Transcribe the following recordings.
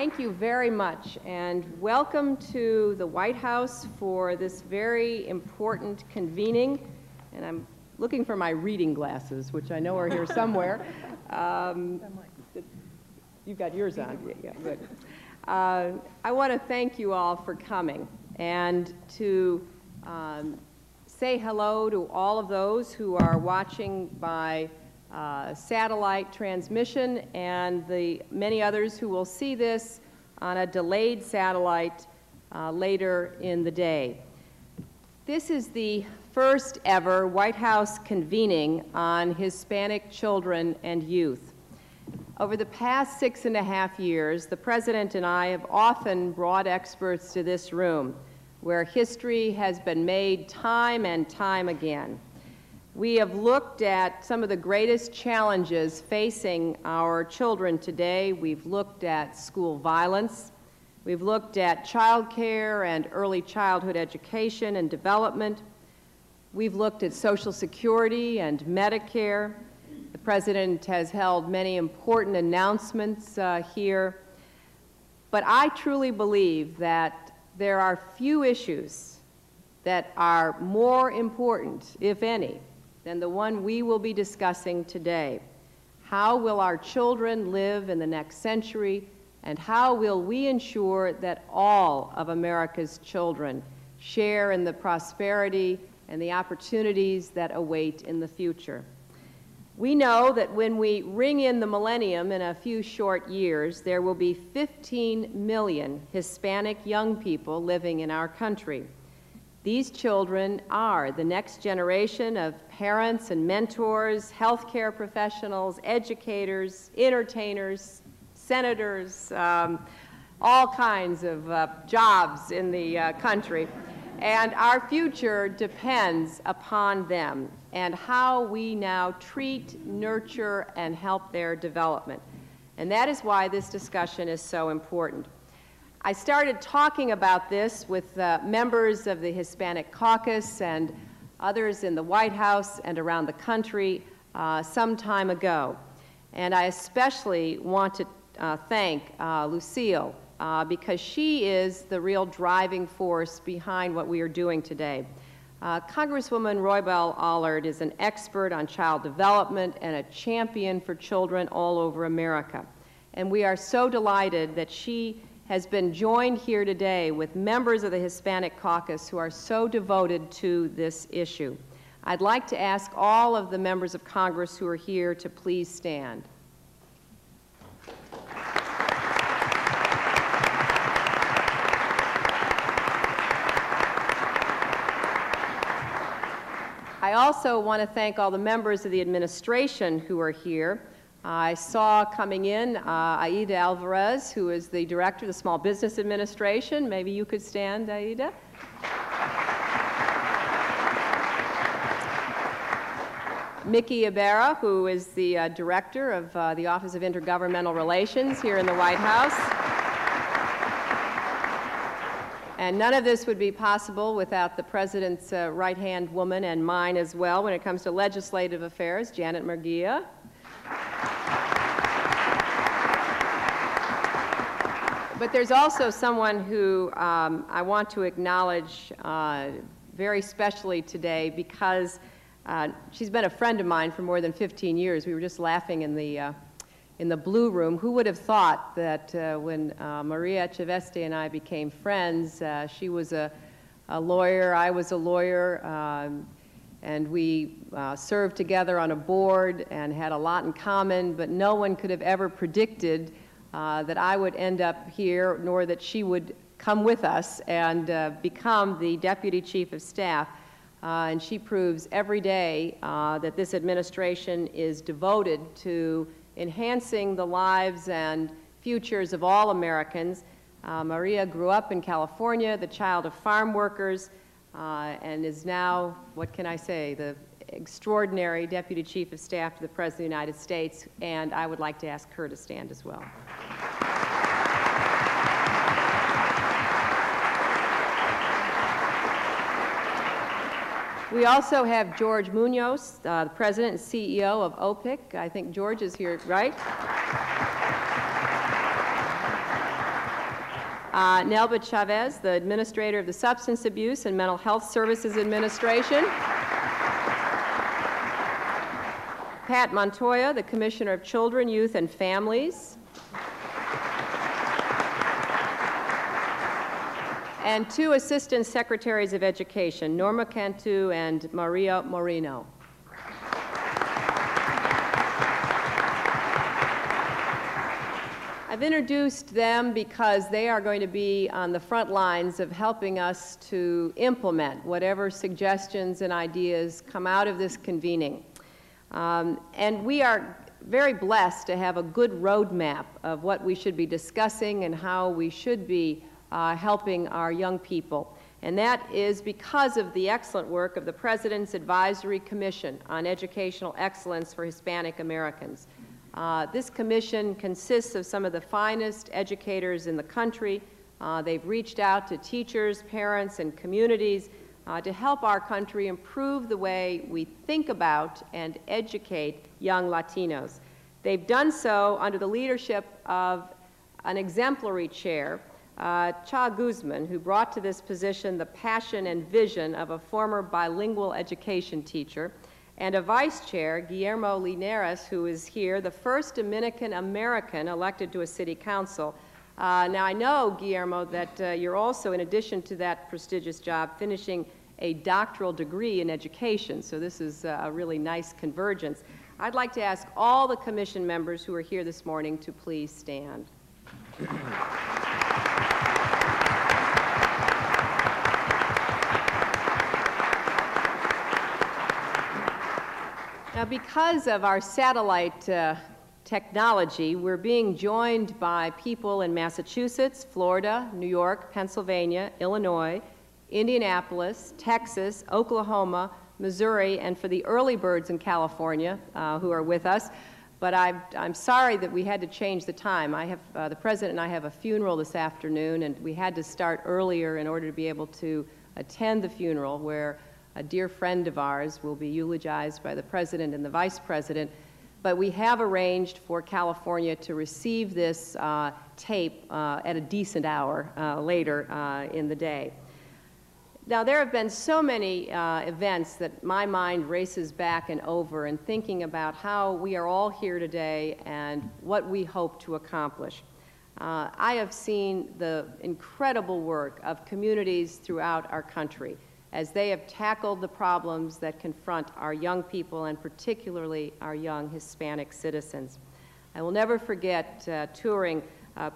Thank you very much, and welcome to the White House for this very important convening. And I'm looking for my reading glasses, which I know are here somewhere. You've got yours on. Yeah, good. I want to thank you all for coming and to say hello to all of those who are watching by satellite transmission and the many others who will see this on a delayed satellite later in the day. This is the first ever White House convening on Hispanic children and youth. Over the past 6.5 years, the President and I have often brought experts to this room where history has been made time and time again. We have looked at some of the greatest challenges facing our children today. We've looked at school violence. We've looked at child care and early childhood education and development. We've looked at Social Security and Medicare. The President has held many important announcements here. But I truly believe that there are few issues that are more important, if any, than the one we will be discussing today. How will our children live in the next century, and how will we ensure that all of America's children share in the prosperity and the opportunities that await in the future? We know that when we ring in the millennium in a few short years, there will be 15 million Hispanic young people living in our country. These children are the next generation of parents and mentors, healthcare professionals, educators, entertainers, senators, all kinds of jobs in the country. And our future depends upon them and how we now treat, nurture, and help their development. And that is why this discussion is so important. I started talking about this with members of the Hispanic Caucus and others in the White House and around the country some time ago. And I especially want to thank Lucille because she is the real driving force behind what we are doing today. Congresswoman Roybal Allard is an expert on child development and a champion for children all over America. And we are so delighted that she has been joined here today with members of the Hispanic Caucus who are so devoted to this issue. I'd like to ask all of the members of Congress who are here to please stand. I also want to thank all the members of the administration who are here. I saw coming in Aida Alvarez, who is the Director of the Small Business Administration. Maybe you could stand, Aida. Mickey Ibarra, who is the Director of the Office of Intergovernmental Relations here in the White House. And none of this would be possible without the President's right-hand woman and mine as well when it comes to legislative affairs, Janet Murguia. But there's also someone who I want to acknowledge very specially today because she's been a friend of mine for more than 15 years. We were just laughing in the Blue Room. Who would have thought that when Maria Echeveste and I became friends, she was a lawyer, I was a lawyer, and we served together on a board and had a lot in common, but no one could have ever predicted that I would end up here, nor that she would come with us and become the Deputy Chief of Staff. And she proves every day that this administration is devoted to enhancing the lives and futures of all Americans. Maria grew up in California, the child of farm workers, and is now, what can I say, the extraordinary Deputy Chief of Staff to the President of the United States, and I would like to ask her to stand as well. We also have George Munoz, the President and CEO of OPIC. I think George is here, right? Nelba Chavez, the Administrator of the Substance Abuse and Mental Health Services Administration. Pat Montoya, the Commissioner of Children, Youth, and Families. And two Assistant Secretaries of Education, Norma Cantu and Maria Moreno. I've introduced them because they are going to be on the front lines of helping us to implement whatever suggestions and ideas come out of this convening. And we are very blessed to have a good roadmap of what we should be discussing and how we should be helping our young people. And that is because of the excellent work of the President's Advisory Commission on Educational Excellence for Hispanic Americans. This commission consists of some of the finest educators in the country. They've reached out to teachers, parents, and communities to help our country improve the way we think about and educate young Latinos. They've done so under the leadership of an exemplary chair, Cha Guzman, who brought to this position the passion and vision of a former bilingual education teacher, and a vice chair, Guillermo Linares, who is here, the first Dominican-American elected to a city council. Now, I know, Guillermo, that you're also, in addition to that prestigious job, finishing a doctoral degree in education, so this is a really nice convergence. I'd like to ask all the commission members who are here this morning to please stand. Now, because of our satellite technology, we're being joined by people in Massachusetts, Florida, New York, Pennsylvania, Illinois, Indianapolis, Texas, Oklahoma, Missouri, and for the early birds in California who are with us. But I'm sorry that we had to change the time. The President and I have a funeral this afternoon, and we had to start earlier in order to be able to attend the funeral, where a dear friend of ours will be eulogized by the President and the Vice President. But we have arranged for California to receive this tape at a decent hour later in the day. Now, there have been so many events that my mind races back and over in thinking about how we are all here today and what we hope to accomplish. I have seen the incredible work of communities throughout our country as they have tackled the problems that confront our young people and particularly our young Hispanic citizens. I will never forget touring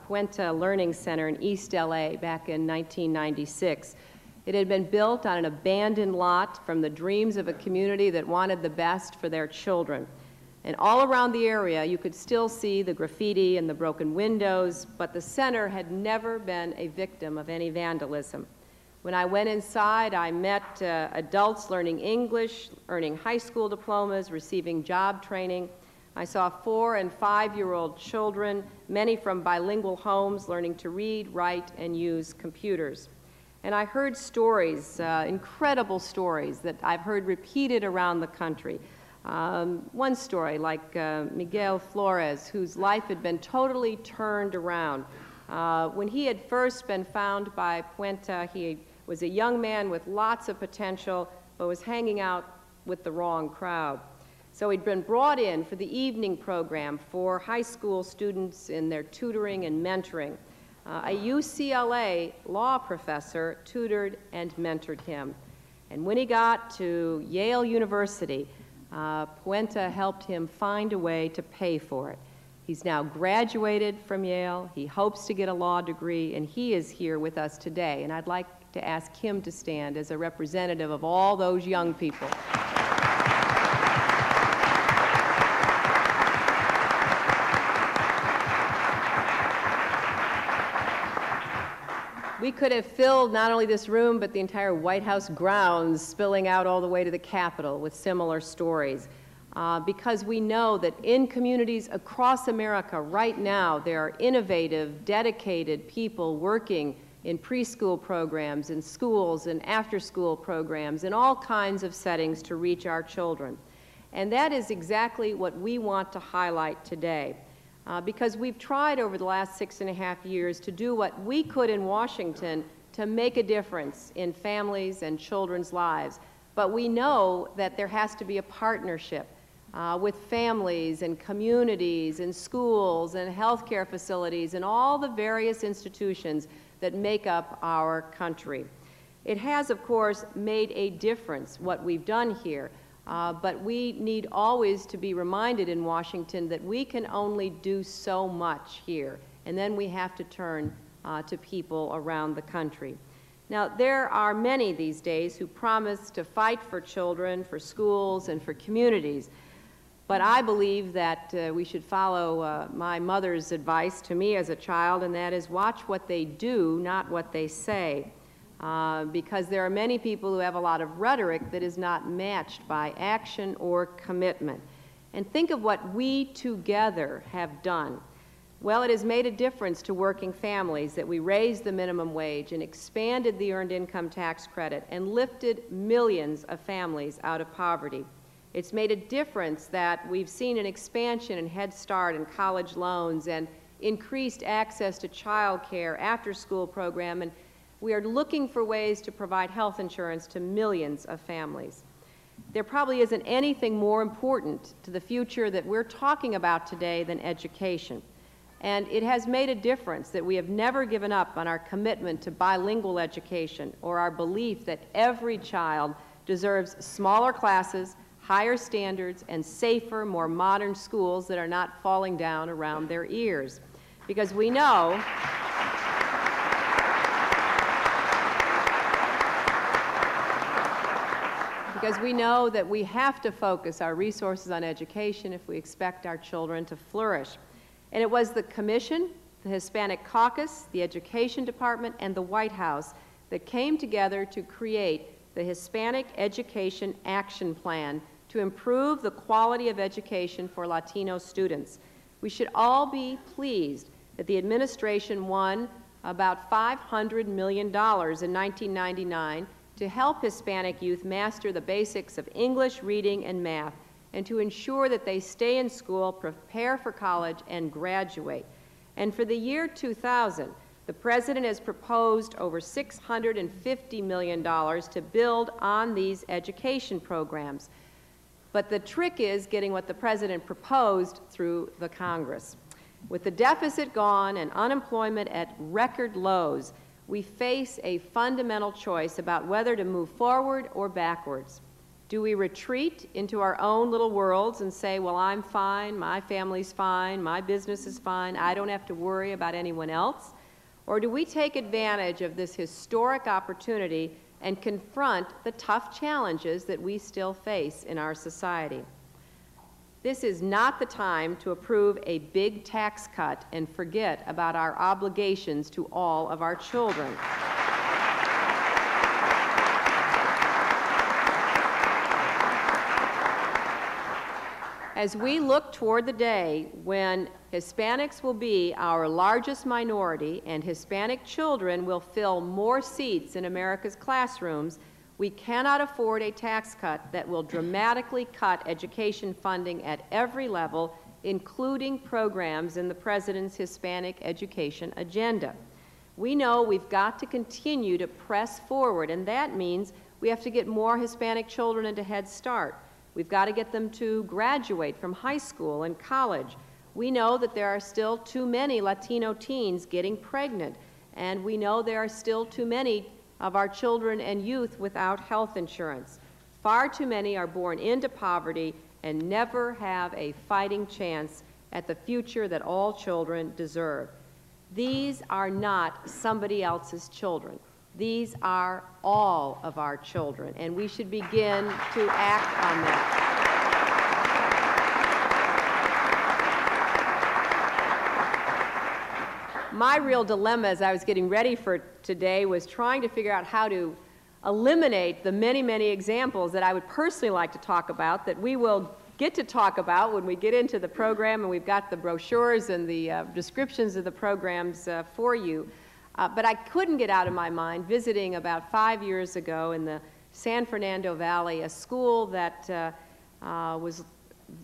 Puente Learning Center in East LA back in 1996. It had been built on an abandoned lot from the dreams of a community that wanted the best for their children. And all around the area, you could still see the graffiti and the broken windows, but the center had never been a victim of any vandalism. When I went inside, I met adults learning English, earning high school diplomas, receiving job training. I saw 4- and 5-year-old children, many from bilingual homes, learning to read, write, and use computers. And I heard stories, incredible stories that I've heard repeated around the country. One story, like Miguel Flores, whose life had been totally turned around. When he had first been found by Puente, he was a young man with lots of potential, but was hanging out with the wrong crowd. So he'd been brought in for the evening program for high school students in their tutoring and mentoring. A UCLA law professor tutored and mentored him. And when he got to Yale University, Puente helped him find a way to pay for it. He's now graduated from Yale. He hopes to get a law degree, and he is here with us today. And I'd like to ask him to stand as a representative of all those young people. We could have filled not only this room, but the entire White House grounds, spilling out all the way to the Capitol with similar stories. Because we know that in communities across America right now, there are innovative, dedicated people working in preschool programs, in schools, and after-school programs, in all kinds of settings to reach our children. And that is exactly what we want to highlight today. because we've tried over the last 6.5 years to do what we could in Washington to make a difference in families and children's lives. But we know that there has to be a partnership with families and communities and schools and healthcare facilities and all the various institutions that make up our country. It has, of course, made a difference, what we've done here, but we need always to be reminded in Washington that we can only do so much here, and then we have to turn to people around the country. Now, there are many these days who promise to fight for children, for schools, and for communities. But I believe that we should follow my mother's advice to me as a child, and that is watch what they do, not what they say. Because there are many people who have a lot of rhetoric that is not matched by action or commitment. And think of what we together have done. Well, it has made a difference to working families that we raised the minimum wage and expanded the earned income tax credit and lifted millions of families out of poverty. It's made a difference that we've seen an expansion in Head Start and college loans and increased access to child care, after-school program, and we are looking for ways to provide health insurance to millions of families. There probably isn't anything more important to the future that we're talking about today than education. And it has made a difference that we have never given up on our commitment to bilingual education or our belief that every child deserves smaller classes, higher standards, and safer, more modern schools that are not falling down around their ears. Because we know that we have to focus our resources on education if we expect our children to flourish. And it was the Commission, the Hispanic Caucus, the Education Department, and the White House that came together to create the Hispanic Education Action Plan to improve the quality of education for Latino students. We should all be pleased that the administration won about $500 million in 1999 to help Hispanic youth master the basics of English, reading, and math, and to ensure that they stay in school, prepare for college, and graduate. And for the year 2000, the President has proposed over $650 million to build on these education programs. But the trick is getting what the President proposed through the Congress. With the deficit gone and unemployment at record lows, we face a fundamental choice about whether to move forward or backwards. Do we retreat into our own little worlds and say, well, I'm fine, my family's fine, my business is fine, I don't have to worry about anyone else? Or do we take advantage of this historic opportunity and confront the tough challenges that we still face in our society? This is not the time to approve a big tax cut and forget about our obligations to all of our children. As we look toward the day when Hispanics will be our largest minority and Hispanic children will fill more seats in America's classrooms, we cannot afford a tax cut that will dramatically cut education funding at every level, including programs in the President's Hispanic education agenda. We know we've got to continue to press forward, and that means we have to get more Hispanic children into Head Start. We've got to get them to graduate from high school and college. We know that there are still too many Latino teens getting pregnant, and we know there are still too many of our children and youth without health insurance. Far too many are born into poverty and never have a fighting chance at the future that all children deserve. These are not somebody else's children. These are all of our children, and we should begin to act on that. My real dilemma as I was getting ready for today was trying to figure out how to eliminate the many, many examples that I would personally like to talk about that we will get to talk about when we get into the program, and we've got the brochures and the descriptions of the programs for you. But I couldn't get out of my mind visiting about 5 years ago in the San Fernando Valley, a school that was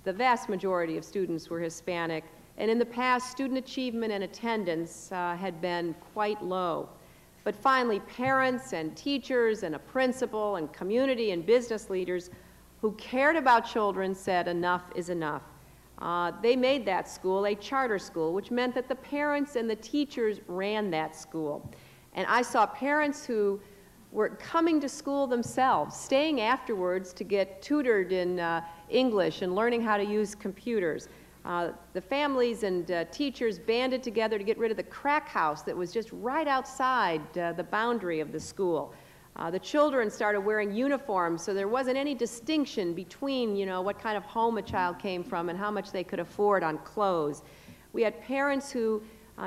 the vast majority of students were Hispanic, And in the past, student achievement and attendance had been quite low. But finally, parents and teachers and a principal and community and business leaders who cared about children said enough is enough. They made that school a charter school, which meant that the parents and the teachers ran that school. And I saw parents who were coming to school themselves, staying afterwards to get tutored in English and learning how to use computers. The families and teachers banded together to get rid of the crack house that was just right outside the boundary of the school. The children started wearing uniforms, so there wasn't any distinction between, you know, what kind of home a child came from and how much they could afford on clothes. We had parents who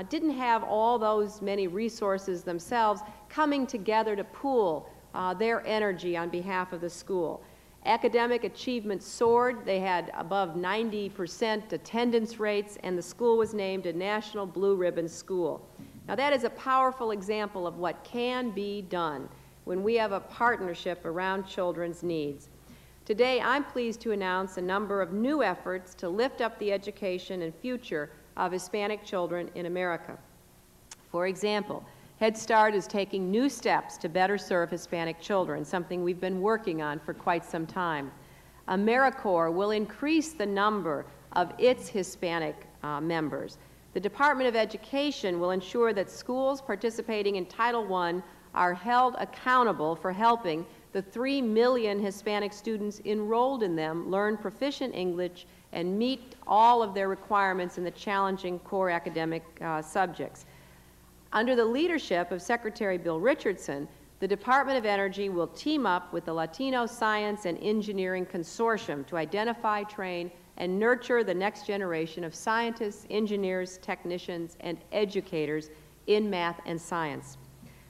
didn't have all those many resources themselves coming together to pool their energy on behalf of the school. Academic achievement soared. They had above 90% attendance rates, and the school was named a National Blue Ribbon School. Now, that is a powerful example of what can be done when we have a partnership around children's needs. Today, I'm pleased to announce a number of new efforts to lift up the education and future of Hispanic children in America. For example, Head Start is taking new steps to better serve Hispanic children, something we've been working on for quite some time. AmeriCorps will increase the number of its Hispanic members. The Department of Education will ensure that schools participating in Title I are held accountable for helping the 3 million Hispanic students enrolled in them learn proficient English and meet all of their requirements in the challenging core academic subjects. Under the leadership of Secretary Bill Richardson, the Department of Energy will team up with the Latino Science and Engineering Consortium to identify, train, and nurture the next generation of scientists, engineers, technicians, and educators in math and science.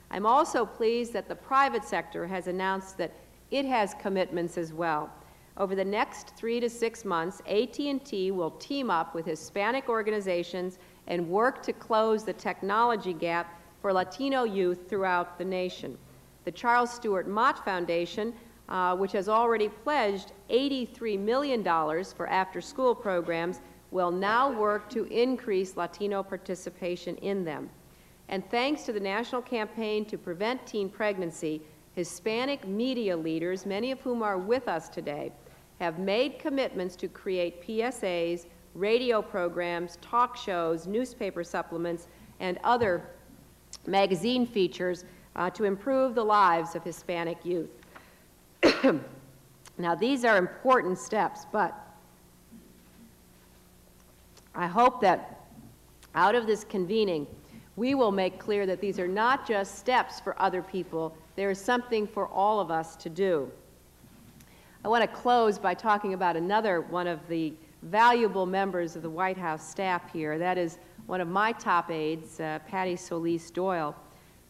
I'm also pleased that the private sector has announced that it has commitments as well. Over the next 3 to 6 months, AT&T will team up with Hispanic organizations and work to close the technology gap for Latino youth throughout the nation. The Charles Stewart Mott Foundation, which has already pledged $83 million for after-school programs, will now work to increase Latino participation in them. And thanks to the National Campaign to Prevent Teen Pregnancy, Hispanic media leaders, many of whom are with us today, have made commitments to create PSAs, radio programs, talk shows, newspaper supplements, and other magazine features to improve the lives of Hispanic youth. Now, these are important steps, but I hope that out of this convening, we will make clear that these are not just steps for other people. There is something for all of us to do. I want to close by talking about another one of the valuable members of the White House staff here. That is one of my top aides, Patty Solis Doyle,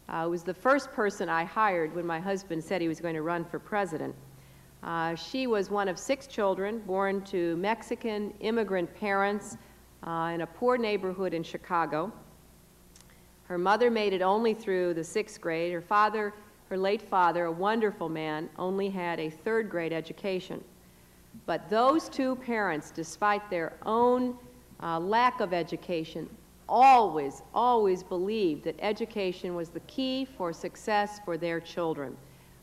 was the first person I hired when my husband said he was going to run for president. She was one of 6 children born to Mexican immigrant parents in a poor neighborhood in Chicago. Her mother made it only through the 6th grade. Her father, her late father, a wonderful man, only had a 3rd grade education. But those 2 parents, despite their own lack of education, always believed that education was the key for success for their children.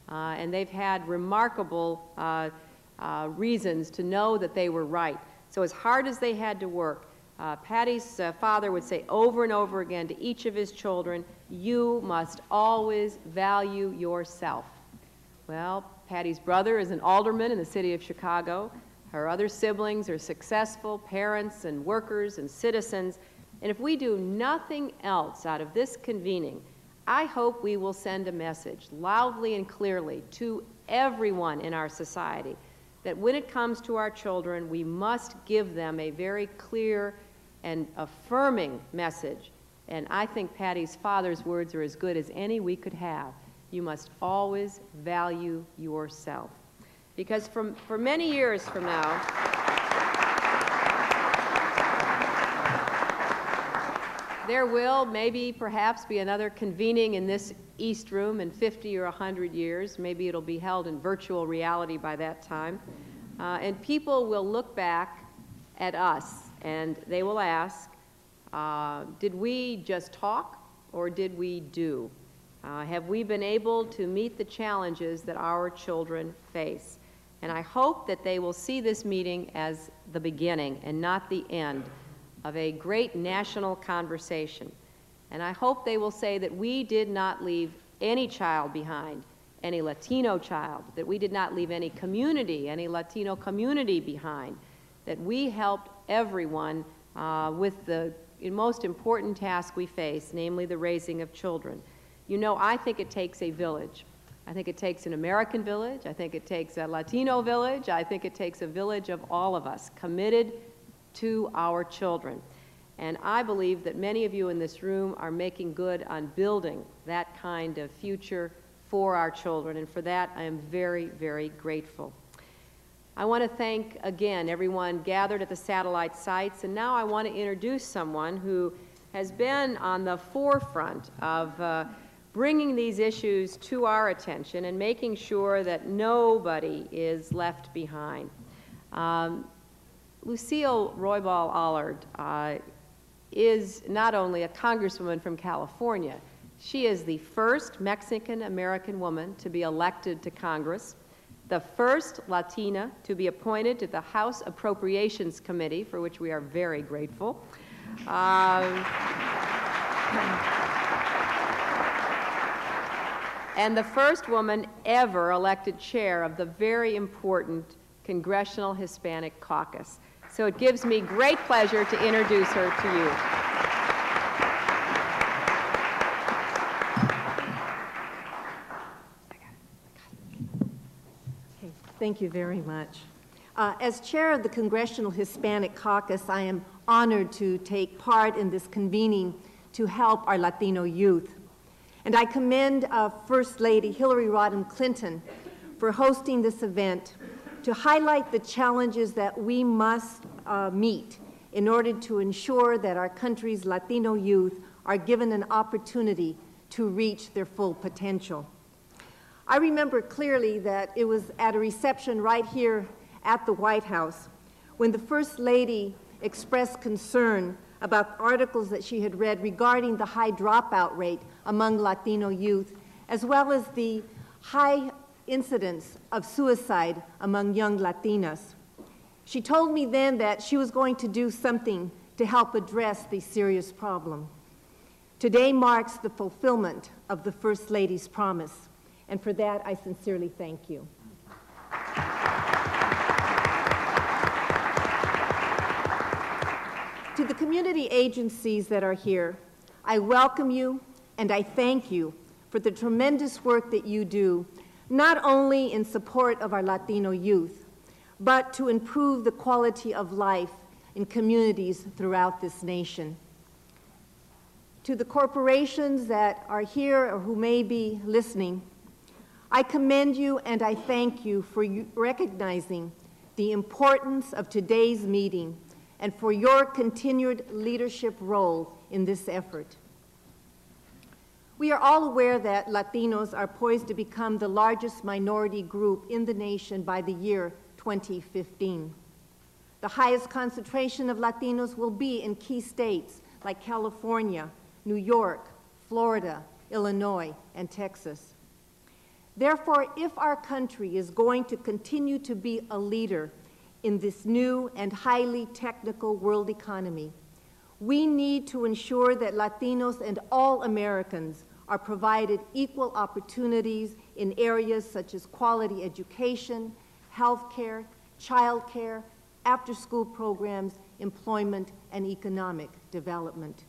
And they've had remarkable reasons to know that they were right. So as hard as they had to work, Patty's father would say over and over again to each of his children, "You must always value yourself." Well, Patty's brother is an alderman in the city of Chicago. Her other siblings are successful parents and workers and citizens. And if we do nothing else out of this convening, I hope we will send a message loudly and clearly to everyone in our society that when it comes to our children, we must give them a very clear and affirming message. And I think Patty's father's words are as good as any we could have. You must always value yourself. Because for many years from now, there will maybe perhaps be another convening in this East Room in 50 or 100 years. Maybe it'll be held in virtual reality by that time. And people will look back at us and they will ask, Did we just talk, or did we do? Have we been able to meet the challenges that our children face? And I hope that they will see this meeting as the beginning and not the end of a great national conversation. And I hope they will say that we did not leave any child behind, any Latino child, that we did not leave any community, any Latino community behind, that we helped everyone with the most important task we face, namely the raising of children. You know, I think it takes a village. I think it takes an American village. I think it takes a Latino village. I think it takes a village of all of us committed to our children. And I believe that many of you in this room are making good on building that kind of future for our children, and for that I am very, very grateful. I want to thank again everyone gathered at the satellite sites, and now I want to introduce someone who has been on the forefront of bringing these issues to our attention and making sure that nobody is left behind. Lucille Roybal-Allard is not only a congresswoman from California, she is the first Mexican-American woman to be elected to Congress, the first Latina to be appointed to the House Appropriations Committee, for which we are very grateful. And the first woman ever elected chair of the very important Congressional Hispanic Caucus. So it gives me great pleasure to introduce her to you. Okay, thank you very much. As chair of the Congressional Hispanic Caucus, I am honored to take part in this convening to help our Latino youth. And I commend First Lady Hillary Rodham Clinton for hosting this event to highlight the challenges that we must meet in order to ensure that our country's Latino youth are given an opportunity to reach their full potential. I remember clearly that it was at a reception right here at the White House when the First Lady expressed concern about articles that she had read regarding the high dropout rate among Latino youth, as well as the high incidence of suicide among young Latinas. She told me then that she was going to do something to help address the serious problem. Today marks the fulfillment of the First Lady's promise, and for that I sincerely thank you. To the community agencies that are here, I welcome you and I thank you for the tremendous work that you do, not only in support of our Latino youth, but to improve the quality of life in communities throughout this nation. To the corporations that are here or who may be listening, I commend you and I thank you for recognizing the importance of today's meeting and for your continued leadership role in this effort. We are all aware that Latinos are poised to become the largest minority group in the nation by the year 2015. The highest concentration of Latinos will be in key states like California, New York, Florida, Illinois, and Texas. Therefore, if our country is going to continue to be a leader in this new and highly technical world economy, we need to ensure that Latinos and all Americans are provided equal opportunities in areas such as quality education, health care, child care, after-school programs, employment, and economic development.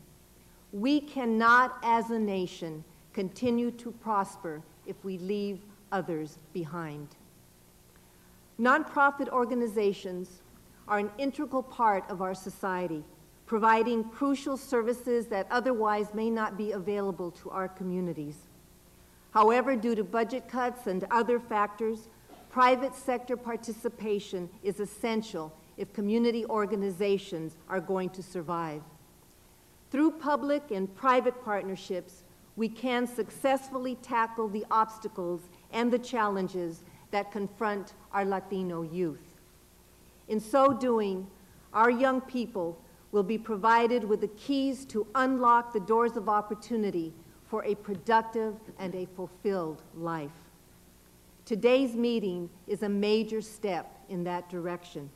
We cannot, as a nation, continue to prosper if we leave others behind. Nonprofit organizations are an integral part of our society, providing crucial services that otherwise may not be available to our communities. However, due to budget cuts and other factors, private sector participation is essential if community organizations are going to survive. Through public and private partnerships, we can successfully tackle the obstacles and the challenges that confront our Latino youth. In so doing, our young people will be provided with the keys to unlock the doors of opportunity for a productive and a fulfilled life. Today's meeting is a major step in that direction.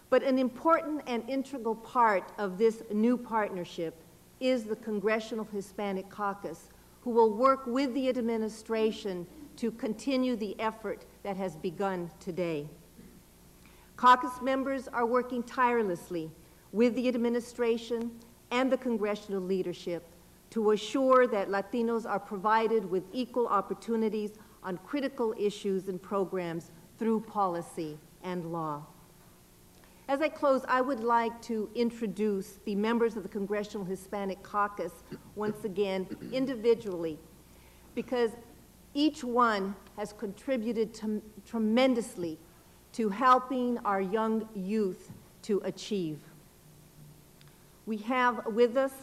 But an important and integral part of this new partnership is the Congressional Hispanic Caucus, who will work with the administration to continue the effort that has begun today. Caucus members are working tirelessly with the administration and the congressional leadership to assure that Latinos are provided with equal opportunities on critical issues and programs through policy and law. As I close, I would like to introduce the members of the Congressional Hispanic Caucus once again individually, because each one has contributed tremendously to helping our young youth to achieve. We have with us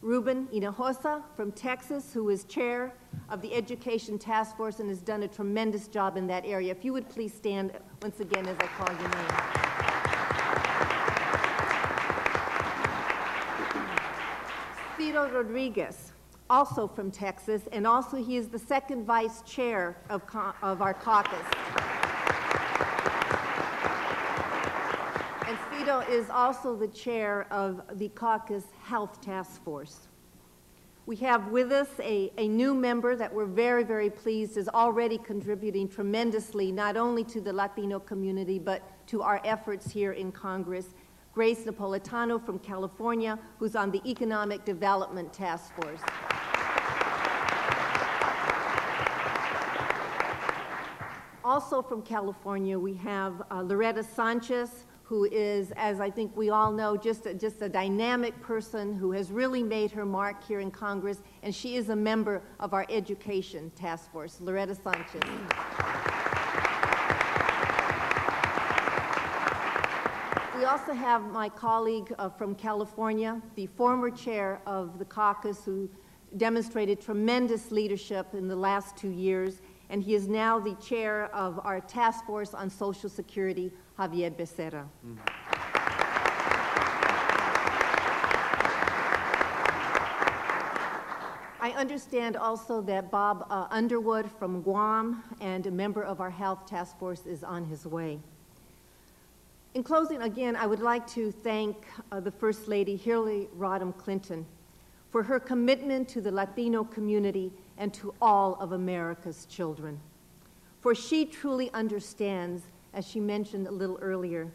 Ruben Hinojosa from Texas, who is chair of the Education Task Force and has done a tremendous job in that area. If you would please stand once again as I call your name. Ciro Rodriguez, also from Texas, and also he is the second vice chair of our caucus. And Ciro is also the chair of the caucus Health Task Force. We have with us a new member that we're very, very pleased is already contributing tremendously, not only to the Latino community, but to our efforts here in Congress, Grace Napolitano from California, who's on the Economic Development Task Force. Also from California, we have Loretta Sanchez, who is, as I think we all know, just a dynamic person who has really made her mark here in Congress, and she is a member of our Education Task Force. Loretta Sanchez. We also have my colleague from California, the former chair of the caucus, who demonstrated tremendous leadership in the last 2 years, and he is now the chair of our Task Force on Social Security, Javier Becerra. I understand also that Bob Underwood from Guam and a member of our Health Task Force is on his way. In closing, again, I would like to thank the First Lady, Hillary Rodham Clinton, for her commitment to the Latino community and to all of America's children. For she truly understands, as she mentioned a little earlier,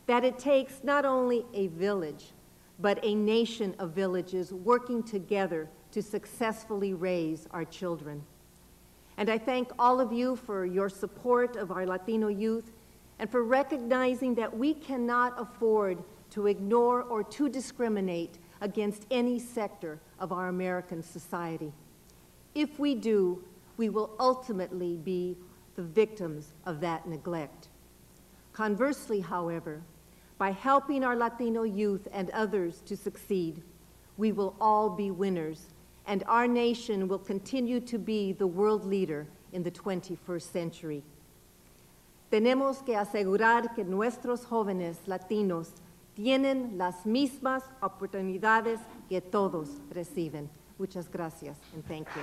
that it takes not only a village, but a nation of villages working together to successfully raise our children. And I thank all of you for your support of our Latino youth and for recognizing that we cannot afford to ignore or to discriminate against any sector of our American society. If we do, we will ultimately be the victims of that neglect. Conversely, however, by helping our Latino youth and others to succeed, we will all be winners, and our nation will continue to be the world leader in the 21st century. Tenemos que asegurar que nuestros jóvenes latinos tienen las mismas oportunidades que todos reciben. Muchas gracias, and thank you.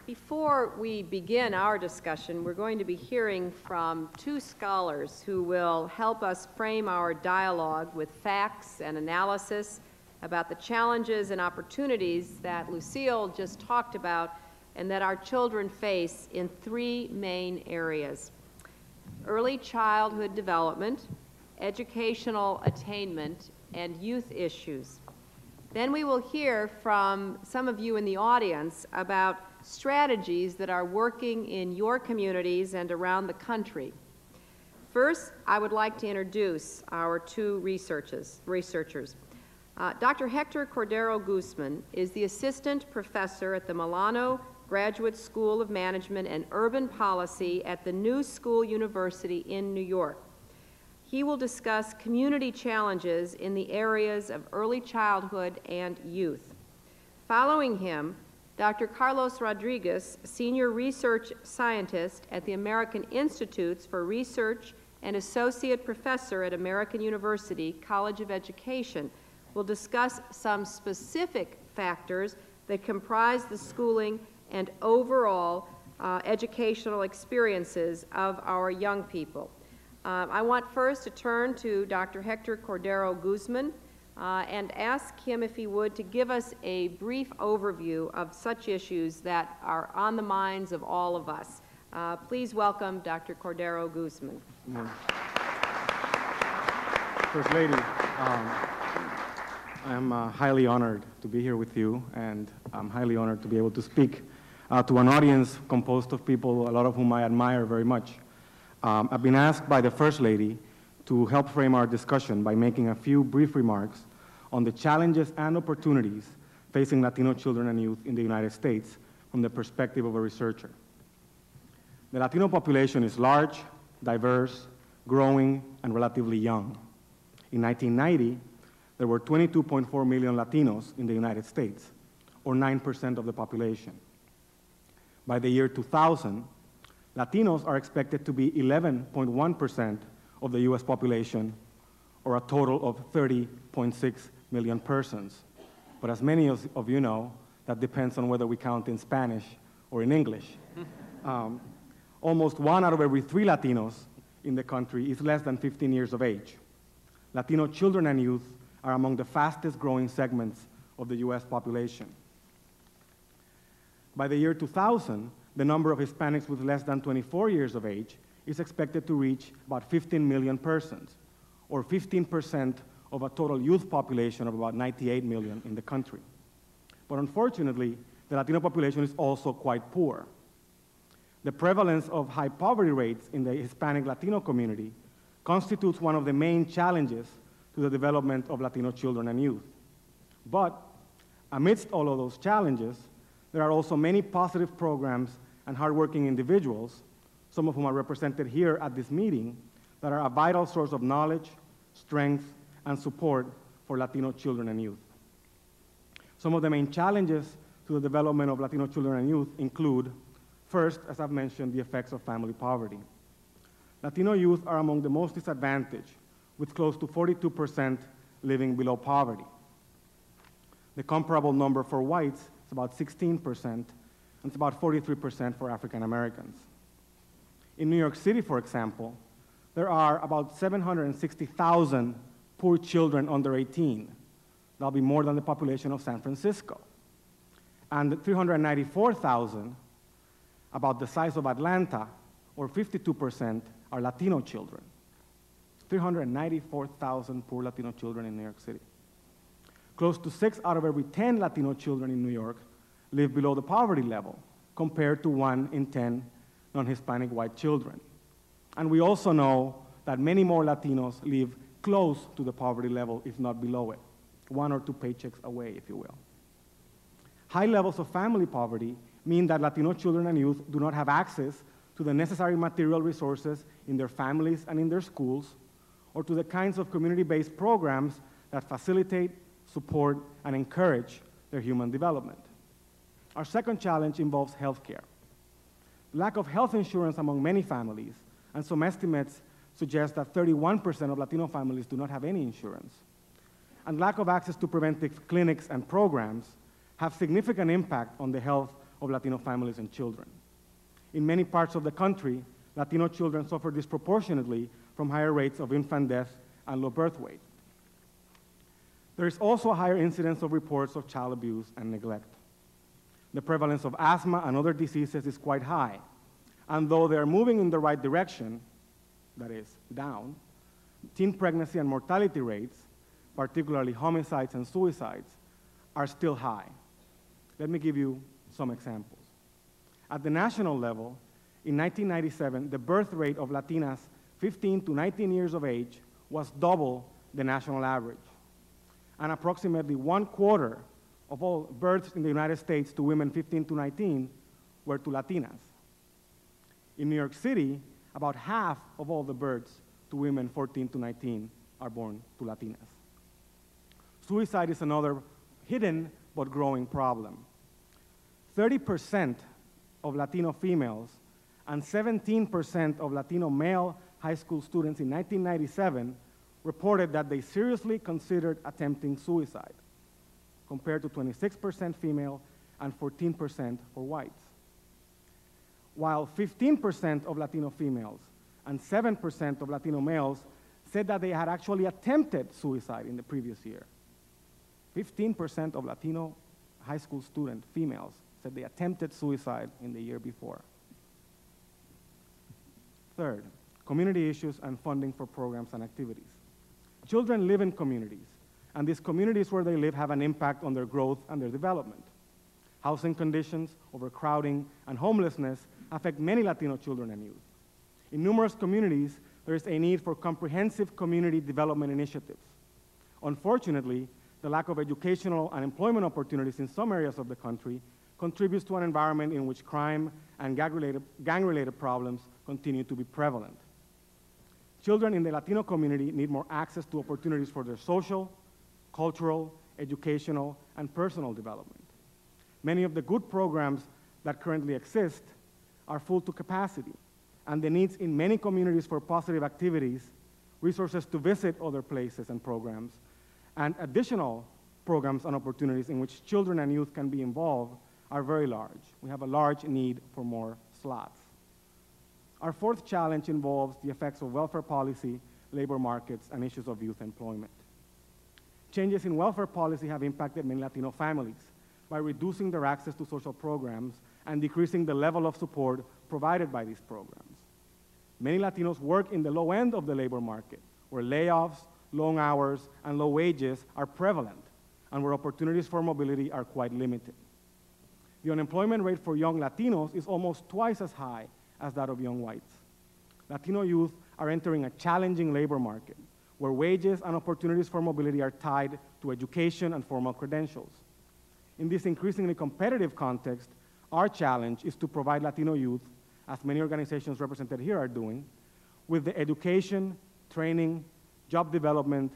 Before we begin our discussion, we're going to be hearing from two scholars who will help us frame our dialogue with facts and analysis about the challenges and opportunities that Lucille just talked about and that our children face in three main areas: early childhood development, educational attainment, and youth issues. Then we will hear from some of you in the audience about strategies that are working in your communities and around the country. First, I would like to introduce our two researchers. Dr. Hector Cordero Guzman is the assistant professor at the Milano Graduate School of Management and Urban Policy at the New School University in New York. He will discuss community challenges in the areas of early childhood and youth. Following him, Dr. Carlos Rodriguez, Senior Research Scientist at the American Institutes for Research and Associate Professor at American University College of Education, will discuss some specific factors that comprise the schooling and overall educational experiences of our young people. I want first to turn to Dr. Hector Cordero Guzman and ask him, if he would, to give us a brief overview of such issues that are on the minds of all of us. Please welcome Dr. Cordero Guzman. First Lady, I'm highly honored to be here with you, and I'm highly honored to be able to speak to an audience composed of people, a lot of whom I admire very much. I've been asked by the First Lady to help frame our discussion by making a few brief remarks on the challenges and opportunities facing Latino children and youth in the United States from the perspective of a researcher. The Latino population is large, diverse, growing, and relatively young. In 1990, there were 22.4 million Latinos in the United States, or 9% of the population. By the year 2000, Latinos are expected to be 11.1% of the US population, or a total of 30.6 million persons. But as many of you know, that depends on whether we count in Spanish or in English. Almost 1 out of every 3 Latinos in the country is less than 15 years of age. Latino children and youth are among the fastest growing segments of the US population. By the year 2000, the number of Hispanics with less than 24 years of age is expected to reach about 15 million persons, or 15% of a total youth population of about 98 million in the country. But unfortunately, the Latino population is also quite poor. The prevalence of high poverty rates in the Hispanic Latino community constitutes one of the main challenges to the development of Latino children and youth. But amidst all of those challenges, there are also many positive programs and hardworking individuals, some of whom are represented here at this meeting, that are a vital source of knowledge, strength, and support for Latino children and youth. Some of the main challenges to the development of Latino children and youth include, first, as I've mentioned, the effects of family poverty. Latino youth are among the most disadvantaged, with close to 42% living below poverty. The comparable number for whites is about 16%, and it's about 43% for African Americans. In New York City, for example, there are about 760,000 poor children under 18. That'll be more than the population of San Francisco. And 394,000, about the size of Atlanta, or 52%, are Latino children. 394,000 poor Latino children in New York City. Close to 6 out of every 10 Latino children in New York live below the poverty level, compared to 1 in 10 non-Hispanic white children. And we also know that many more Latinos live close to the poverty level, if not below it, 1 or 2 paychecks away, if you will. High levels of family poverty mean that Latino children and youth do not have access to the necessary material resources in their families and in their schools, or to the kinds of community-based programs that facilitate, support, and encourage their human development. Our second challenge involves healthcare. Lack of health insurance among many families, and some estimates suggest that 31% of Latino families do not have any insurance. And lack of access to preventive clinics and programs have significant impact on the health of Latino families and children. In many parts of the country, Latino children suffer disproportionately from higher rates of infant death and low birth weight. There is also a higher incidence of reports of child abuse and neglect. The prevalence of asthma and other diseases is quite high, and though they are moving in the right direction, that is, down, teen pregnancy and mortality rates, particularly homicides and suicides, are still high. Let me give you some examples. At the national level, in 1997, the birth rate of Latinas 15 to 19 years of age was double the national average. And approximately 1/4 of all births in the United States to women 15 to 19 were to Latinas. In New York City, about half of all the births to women 14 to 19 are born to Latinas. Suicide is another hidden but growing problem. 30% of Latino females and 17% of Latino male high school students in 1997 reported that they seriously considered attempting suicide, compared to 26% female and 14% for whites. While 15% of Latino females and 7% of Latino males said that they had actually attempted suicide in the previous year. 15% of Latino high school student females said they attempted suicide in the year before. Third, community issues and funding for programs and activities. Children live in communities, and these communities where they live have an impact on their growth and their development. Housing conditions, overcrowding, and homelessness affect many Latino children and youth. In numerous communities, there is a need for comprehensive community development initiatives. Unfortunately, the lack of educational and employment opportunities in some areas of the country contributes to an environment in which crime and gang-related problems continue to be prevalent. Children in the Latino community need more access to opportunities for their social, cultural, educational, and personal development. Many of the good programs that currently exist are full to capacity, and the needs in many communities for positive activities, resources to visit other places and programs, and additional programs and opportunities in which children and youth can be involved are very large. We have a large need for more slots. Our fourth challenge involves the effects of welfare policy, labor markets, and issues of youth employment. Changes in welfare policy have impacted many Latino families by reducing their access to social programs and decreasing the level of support provided by these programs. Many Latinos work in the low end of the labor market, where layoffs, long hours, and low wages are prevalent, and where opportunities for mobility are quite limited. The unemployment rate for young Latinos is almost twice as high as that of young whites. Latino youth are entering a challenging labor market, where wages and opportunities for mobility are tied to education and formal credentials. In this increasingly competitive context, our challenge is to provide Latino youth, as many organizations represented here are doing, with the education, training, job development,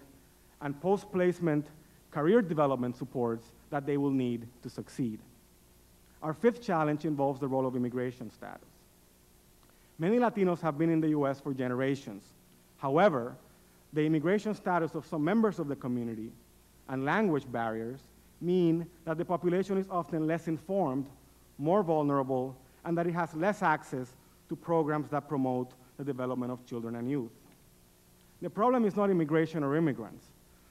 and post-placement career development supports that they will need to succeed. Our fifth challenge involves the role of immigration status. Many Latinos have been in the US for generations. However, the immigration status of some members of the community and language barriers mean that the population is often less informed, more vulnerable, and that it has less access to programs that promote the development of children and youth. The problem is not immigration or immigrants.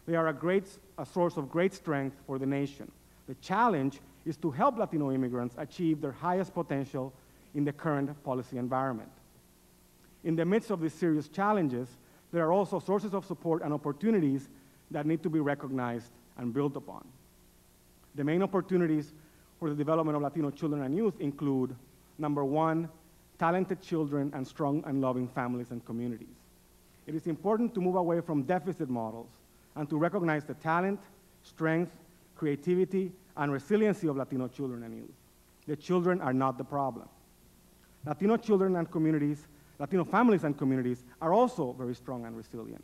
They are a source of great strength for the nation. The challenge is to help Latino immigrants achieve their highest potential in the current policy environment. In the midst of these serious challenges, there are also sources of support and opportunities that need to be recognized and built upon. The main opportunities for the development of Latino children and youth include, number one, talented children and strong and loving families and communities. It is important to move away from deficit models and to recognize the talent, strength, creativity, and resiliency of Latino children and youth. The children are not the problem. Latino children and communities, Latino families and communities are also very strong and resilient.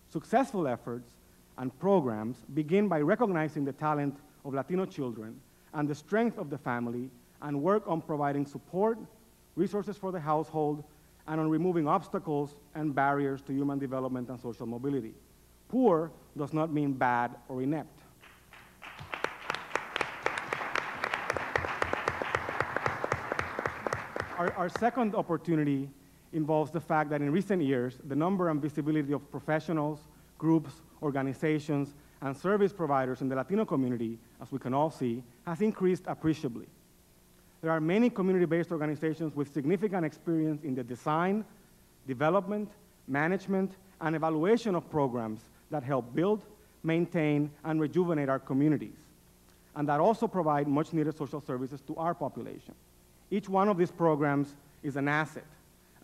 Successful efforts and programs begin by recognizing the talent of Latino children and the strength of the family, and work on providing support, resources for the household, and on removing obstacles and barriers to human development and social mobility. Poor does not mean bad or inept. Our second opportunity involves the fact that in recent years, the number and visibility of professionals, groups, organizations, and service providers in the Latino community, as we can all see, has increased appreciably. There are many community-based organizations with significant experience in the design, development, management, and evaluation of programs that help build, maintain, and rejuvenate our communities, and that also provide much-needed social services to our population. Each one of these programs is an asset,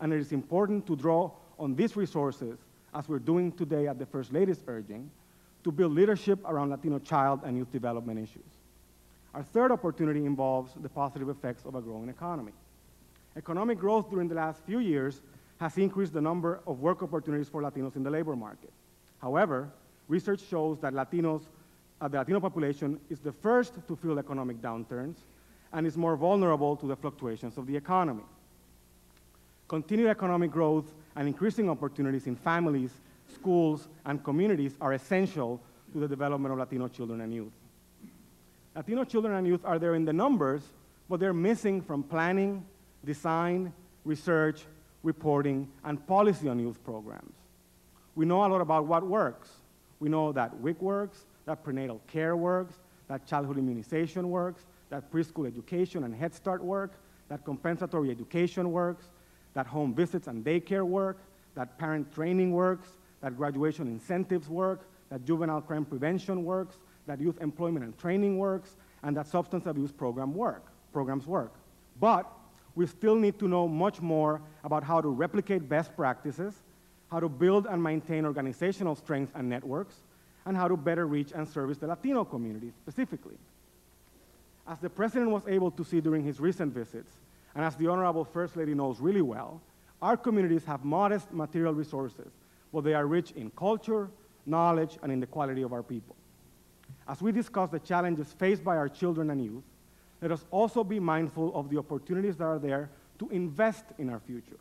and it is important to draw on these resources, as we're doing today at the First Lady's urging, to build leadership around Latino child and youth development issues. Our third opportunity involves the positive effects of a growing economy. Economic growth during the last few years has increased the number of work opportunities for Latinos in the labor market. However, research shows that the Latino population is the first to feel economic downturns, and is more vulnerable to the fluctuations of the economy. Continued economic growth and increasing opportunities in families, schools, and communities are essential to the development of Latino children and youth. Latino children and youth are there in the numbers, but they're missing from planning, design, research, reporting, and policy on youth programs. We know a lot about what works. We know that WIC works, that prenatal care works, that childhood immunization works, that preschool education and Head Start work, that compensatory education works, that home visits and daycare work, that parent training works, that graduation incentives work, that juvenile crime prevention works, that youth employment and training works, and that substance abuse programs work. But we still need to know much more about how to replicate best practices, how to build and maintain organizational strength and networks, and how to better reach and service the Latino community specifically. As the President was able to see during his recent visits, and as the Honorable First Lady knows really well, our communities have modest material resources, but they are rich in culture, knowledge, and in the quality of our people. As we discuss the challenges faced by our children and youth, let us also be mindful of the opportunities that are there to invest in our future.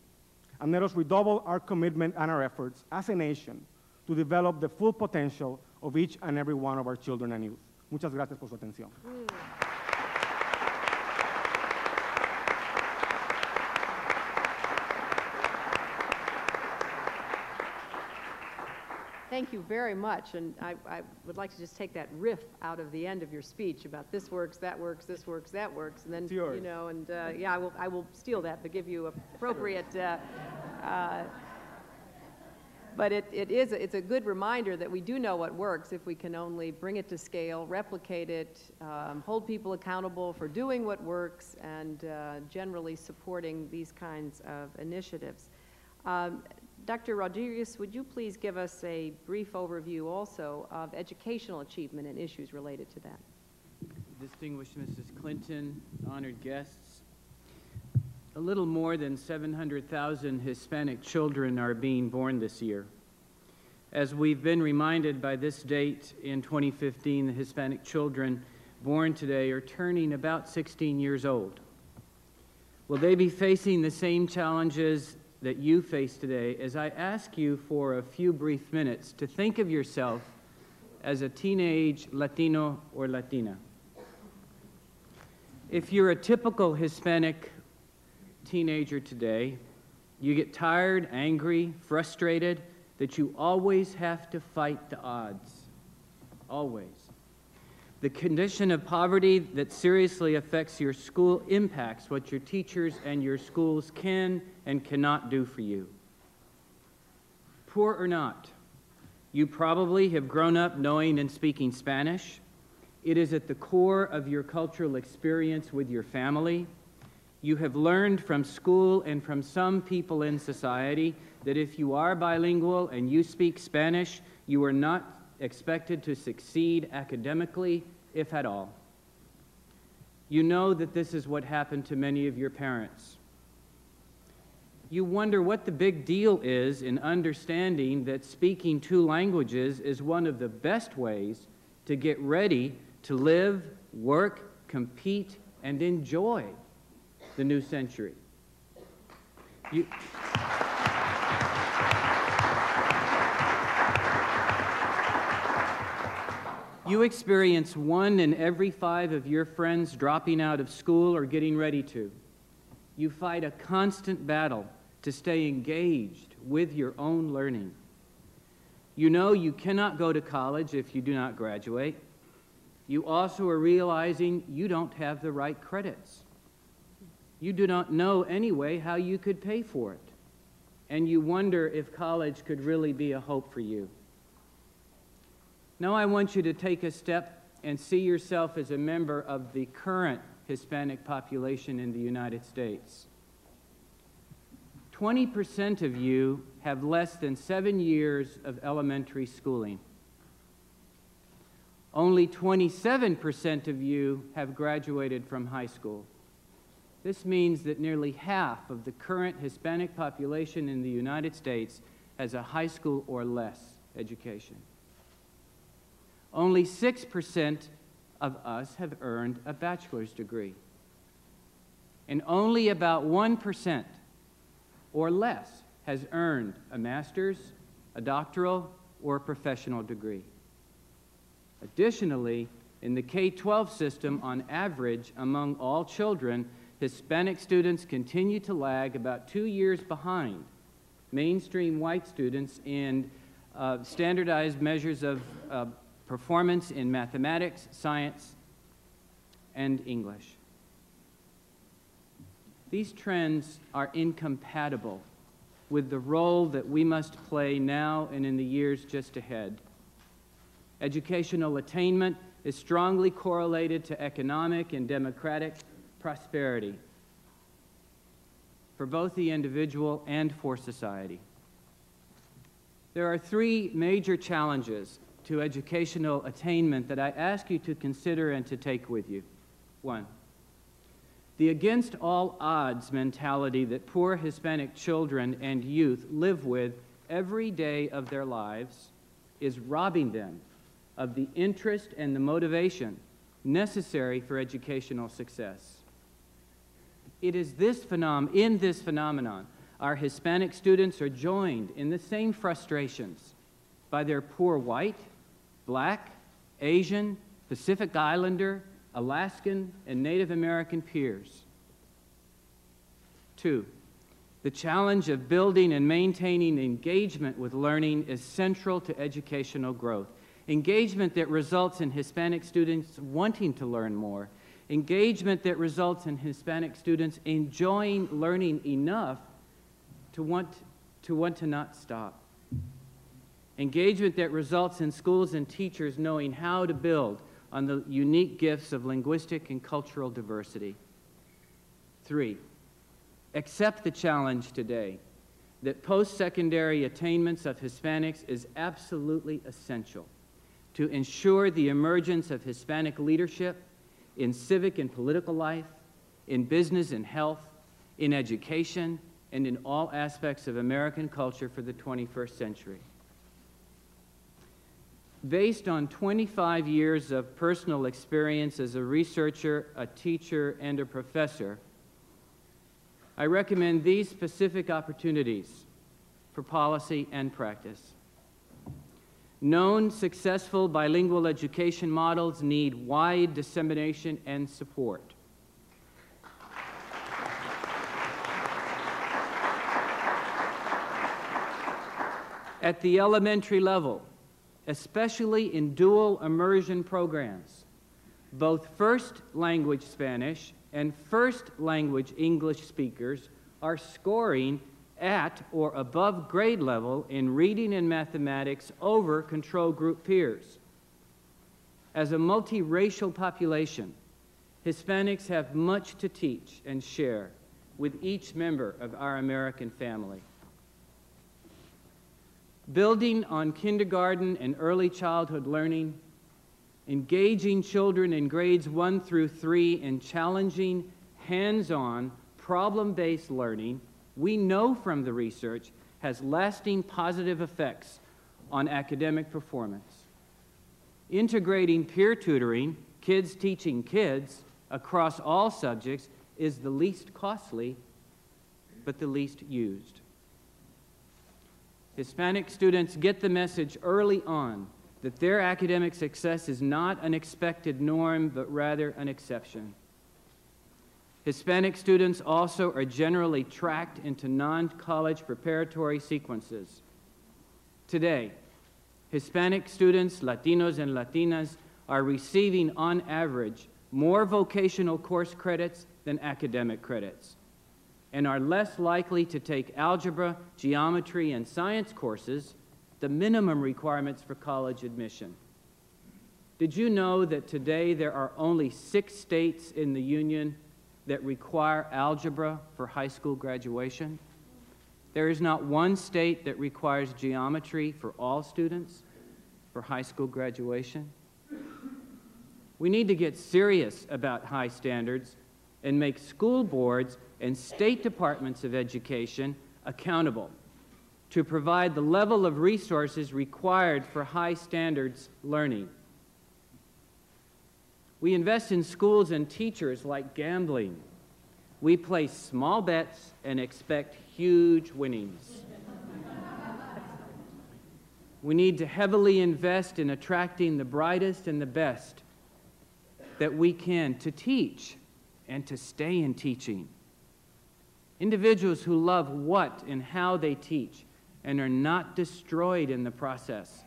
And let us redouble our commitment and our efforts as a nation to develop the full potential of each and every one of our children and youth. Muchas gracias por su atención. Thank you very much, and I would like to just take that riff out of the end of your speech about this works, that works, this works, that works, and then, you know, and yeah, I will steal that, but give you appropriate, but it's a good reminder that we do know what works if we can only bring it to scale, replicate it, hold people accountable for doing what works, and generally supporting these kinds of initiatives. Dr. Rodriguez, would you please give us a brief overview also of educational achievement and issues related to that? Distinguished Mrs. Clinton, honored guests, a little more than 700,000 Hispanic children are being born this year. As we've been reminded by this date in 2015, the Hispanic children born today are turning about 16 years old. Will they be facing the same challenges that you face today as I ask you for a few brief minutes to think of yourself as a teenage Latino or Latina? If you're a typical Hispanic teenager today, you get tired, angry, frustrated, that you always have to fight the odds. Always. The condition of poverty that seriously affects your school impacts what your teachers and your schools can and cannot do for you. Poor or not, you probably have grown up knowing and speaking Spanish. It is at the core of your cultural experience with your family. You have learned from school and from some people in society that if you are bilingual and you speak Spanish, you are not expected to succeed academically, if at all. You know that this is what happened to many of your parents. You wonder what the big deal is in understanding that speaking two languages is one of the best ways to get ready to live, work, compete, and enjoy the new century. You experience 1 in every 5 of your friends dropping out of school or getting ready to. You fight a constant battle to stay engaged with your own learning. You know you cannot go to college if you do not graduate. You also are realizing you don't have the right credits. You do not know anyway how you could pay for it. And you wonder if college could really be a hope for you. Now I want you to take a step and see yourself as a member of the current Hispanic population in the United States. 20% of you have less than 7 years of elementary schooling. Only 27% of you have graduated from high school. This means that nearly half of the current Hispanic population in the United States has a high school or less education. Only 6% of us have earned a bachelor's degree. and only about 1% or less has earned a master's, a doctoral, or a professional degree. Additionally, in the K-12 system, on average, among all children, Hispanic students continue to lag about 2 years behind mainstream white students in standardized measures of performance in mathematics, science, and English. These trends are incompatible with the role that we must play now and in the years just ahead. Educational attainment is strongly correlated to economic and democratic prosperity for both the individual and for society. There are 3 major challenges to educational attainment that I ask you to consider and to take with you. 1, the against all odds mentality that poor Hispanic children and youth live with every day of their lives is robbing them of the interest and the motivation necessary for educational success. It is in this phenomenon, our Hispanic students are joined in the same frustrations by their poor white, black, Asian, Pacific Islander, Alaskan, and Native American peers. 2, the challenge of building and maintaining engagement with learning is central to educational growth. Engagement that results in Hispanic students wanting to learn more. Engagement that results in Hispanic students enjoying learning enough to want to not stop. Engagement that results in schools and teachers knowing how to build on the unique gifts of linguistic and cultural diversity. 3, accept the challenge today that post-secondary attainments of Hispanics is absolutely essential to ensure the emergence of Hispanic leadership in civic and political life, in business and health, in education, and in all aspects of American culture for the 21st century. Based on 25 years of personal experience as a researcher, a teacher, and a professor, I recommend these specific opportunities for policy and practice. Known successful bilingual education models need wide dissemination and support. At the elementary level, especially in dual immersion programs, both first language Spanish and first language English speakers are scoring at or above grade level in reading and mathematics over control group peers. As a multiracial population, Hispanics have much to teach and share with each member of our American family. Building on kindergarten and early childhood learning, engaging children in grades 1 through 3 in challenging, hands-on, problem-based learning, we know from the research has lasting positive effects on academic performance. Integrating peer tutoring, kids teaching kids, across all subjects is the least costly, but the least used. Hispanic students get the message early on that their academic success is not an expected norm, but rather an exception. Hispanic students also are generally tracked into non-college preparatory sequences. Today, Hispanic students, Latinos and Latinas, are receiving on average more vocational course credits than academic credits, and are less likely to take algebra, geometry, and science courses, the minimum requirements for college admission. Did you know that today there are only 6 states in the Union that require algebra for high school graduation? There is not one state that requires geometry for all students for high school graduation. We need to get serious about high standards and make school boards and state departments of education accountable to provide the level of resources required for high standards learning. We invest in schools and teachers like gambling, We place small bets and expect huge winnings. We need to heavily invest in attracting the brightest and the best that we can to teach and to stay in teaching. Individuals who love what and how they teach and are not destroyed in the process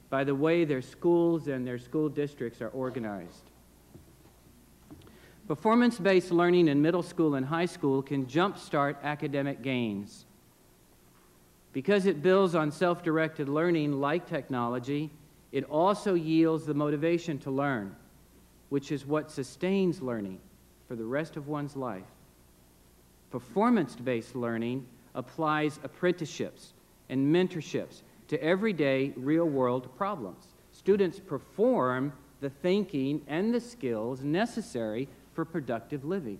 by the way their schools and their school districts are organized. Performance-based learning in middle school and high school can jumpstart academic gains. Because it builds on self-directed learning like technology, it also yields the motivation to learn, which is what sustains learning for the rest of one's life. Performance-based learning applies apprenticeships and mentorships to everyday real-world problems. Students perform the thinking and the skills necessary for productive living,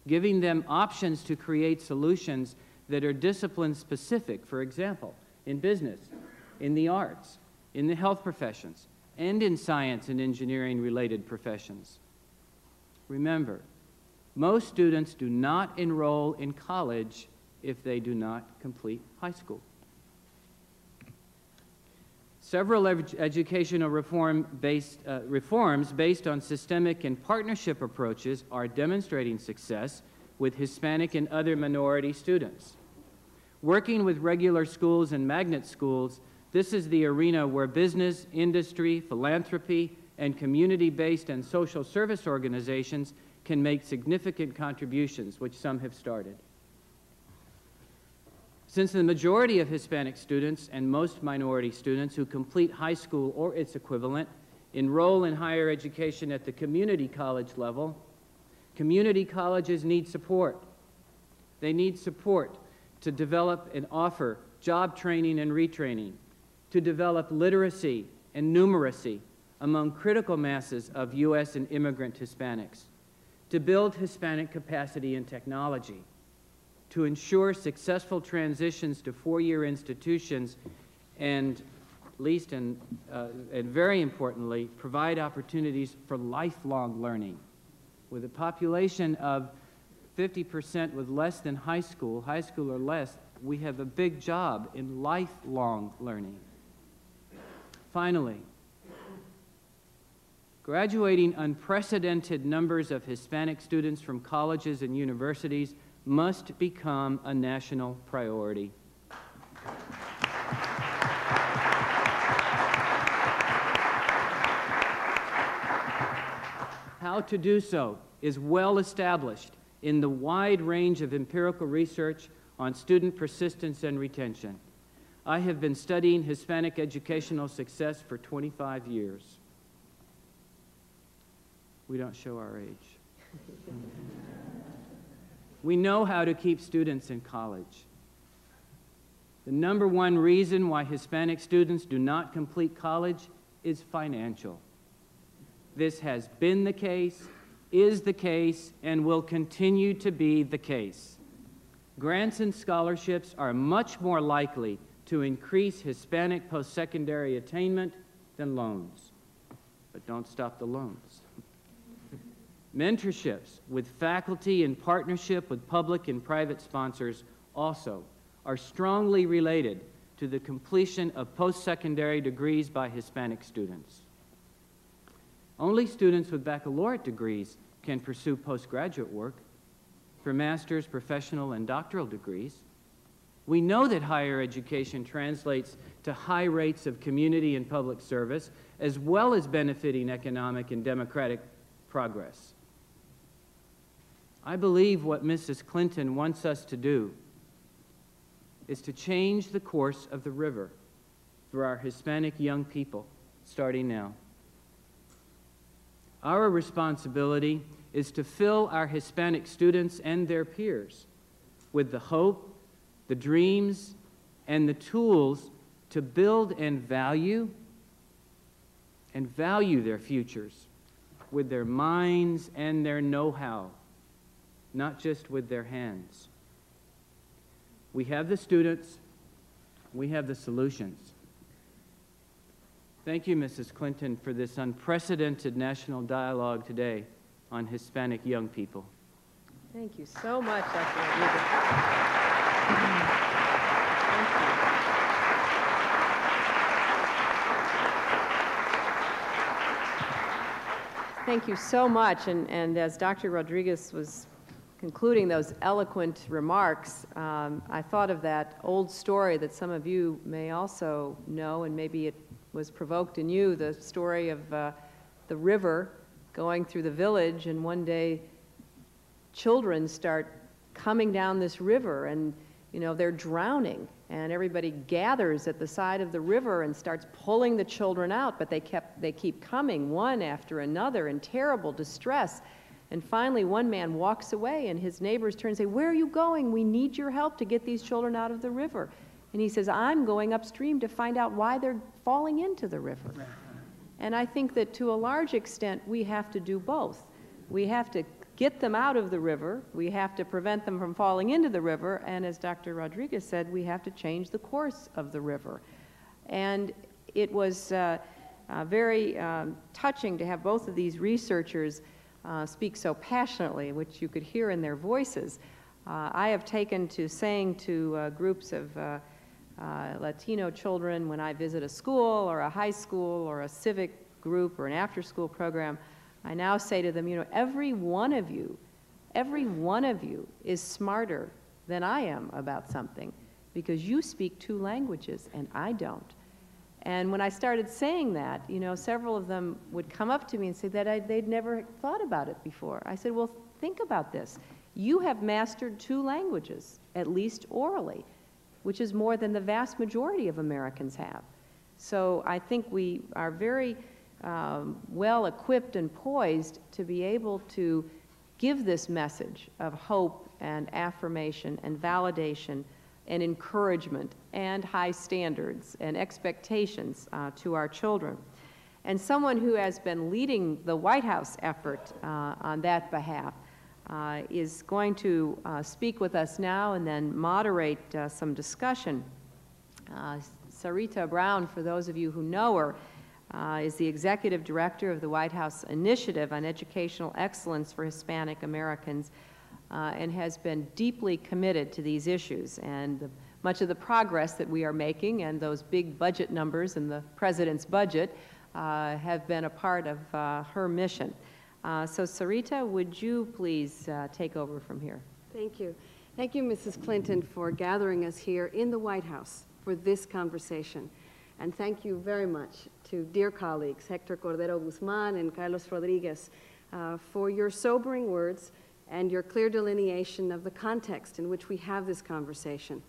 giving them options to create solutions that are discipline-specific, for example, in business, in the arts, in the health professions, and in science and engineering-related professions. Remember, most students do not enroll in college if they do not complete high school. Several educational reforms based on systemic and partnership approaches are demonstrating success with Hispanic and other minority students. Working with regular schools and magnet schools, this is the arena where business, industry, philanthropy, and community-based and social service organizations can make significant contributions, which some have started. Since the majority of Hispanic students and most minority students who complete high school or its equivalent enroll in higher education at the community college level, community colleges need support. They need support to develop and offer job training and retraining, to develop literacy and numeracy among critical masses of U.S. and immigrant Hispanics, to build Hispanic capacity in technology, to ensure successful transitions to four-year institutions, and least and very importantly, provide opportunities for lifelong learning. With a population of 50% with less than high school or less, we have a big job in lifelong learning. Finally, graduating unprecedented numbers of Hispanic students from colleges and universities must become a national priority. How to do so is well established in the wide range of empirical research on student persistence and retention. I have been studying Hispanic educational success for 25 years. We don't show our age. We know how to keep students in college. The number one reason why Hispanic students do not complete college is financial. This has been the case, is the case, and will continue to be the case. Grants and scholarships are much more likely to increase Hispanic post-secondary attainment than loans. But don't stop the loans. Mentorships with faculty in partnership with public and private sponsors also are strongly related to the completion of post-secondary degrees by Hispanic students. Only students with baccalaureate degrees can pursue postgraduate work. For master's, professional, and doctoral degrees, we know that higher education translates to high rates of community and public service, as well as benefiting economic and democratic progress. I believe what Mrs. Clinton wants us to do is to change the course of the river for our Hispanic young people, starting now. Our responsibility is to fill our Hispanic students and their peers with the hope, the dreams, and the tools to build and value their futures with their minds and their know-how, not just with their hands. We have the students, we have the solutions. Thank you, Mrs. Clinton, for this unprecedented national dialogue today on Hispanic young people. Thank you so much, Dr. Rodriguez. Thank you. Thank you so much. And as Dr. Rodriguez was concluding those eloquent remarks, I thought of that old story that some of you may also know, and maybe it was provoked in you, the story of the river going through the village, and one day children start coming down this river, and they're drowning, and everybody gathers at the side of the river and starts pulling the children out, but they keep coming one after another in terrible distress. And finally, one man walks away, and his neighbors turn and say, "Where are you going? We need your help to get these children out of the river." And he says, "I'm going upstream to find out why they're falling into the river." And I think that to a large extent, we have to do both. We have to get them out of the river, we have to prevent them from falling into the river, and as Dr. Rodriguez said, we have to change the course of the river. And it was very touching to have both of these researchers speak so passionately, which you could hear in their voices. I have taken to saying to groups of Latino children when I visit a school or a high school or a civic group or an after-school program, I now say to them, every one of you is smarter than I am about something because you speak 2 languages and I don't. And when I started saying that, several of them would come up to me and say that they'd never thought about it before. I said, well, think about this. You have mastered 2 languages, at least orally, which is more than the vast majority of Americans have. So I think we are very well equipped and poised to be able to give this message of hope and affirmation and validation and encouragement and high standards and expectations to our children. And someone who has been leading the White House effort on that behalf is going to speak with us now and then moderate some discussion. Sarita Brown, for those of you who know her, is the Executive Director of the White House Initiative on Educational Excellence for Hispanic Americans and has been deeply committed to these issues. And much of the progress that we are making and those big budget numbers in the President's budget have been a part of her mission. So Sarita, would you please take over from here? Thank you. Thank you, Mrs. Clinton, for gathering us here in the White House for this conversation. And thank you very much to dear colleagues, Hector Cordero Guzman and Carlos Rodriguez, for your sobering words and your clear delineation of the context in which we have this conversation.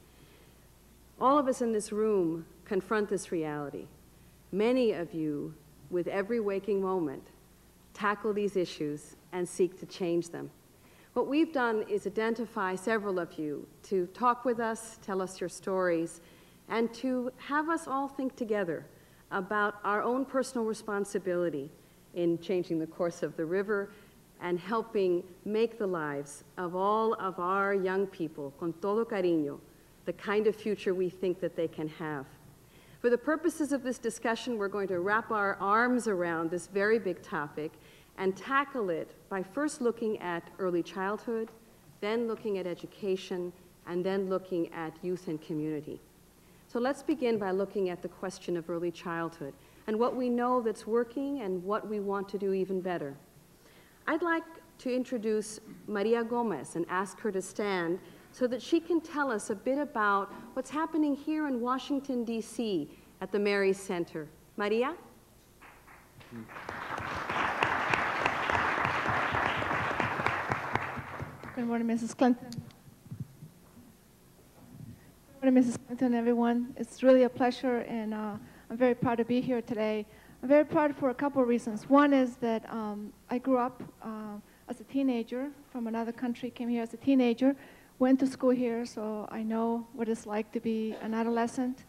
All of us in this room confront this reality. Many of you, with every waking moment, tackle these issues and seek to change them. What we've done is identify several of you to talk with us, tell us your stories, and to have us all think together about our own personal responsibility in changing the course of the river and helping make the lives of all of our young people, con todo cariño, the kind of future we think that they can have. For the purposes of this discussion, we're going to wrap our arms around this very big topic and tackle it by first looking at early childhood, then looking at education, and then looking at youth and community. So let's begin by looking at the question of early childhood and what we know that's working and what we want to do even better. I'd like to introduce Maria Gomez and ask her to stand so that she can tell us a bit about what's happening here in Washington, D.C. at the Mary Center. Maria? Good morning, Mrs. Clinton. Good morning, Mrs. Clinton, everyone. It's really a pleasure, and I'm very proud to be here today. I'm very proud for a couple of reasons. One is that I grew up as a teenager from another country, came here as a teenager, went to school here, so I know what it's like to be an adolescent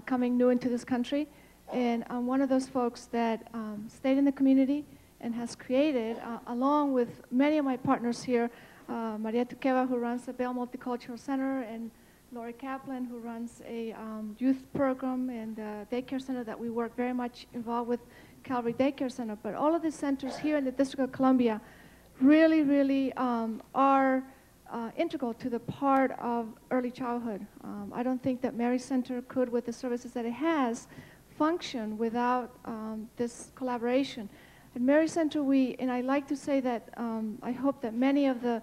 coming new into this country. And I'm one of those folks that stayed in the community and has created, along with many of my partners here, Maria Tuqueva, who runs the Bell Multicultural Center, and Lori Kaplan, who runs a youth program and a daycare center that we work very much involved with, Calvary Daycare Center. But all of these centers here in the District of Columbia really are integral to the part of early childhood. I don't think that Mary Center could, with the services that it has, function without this collaboration. At Mary Center, and I like to say that I hope that many of the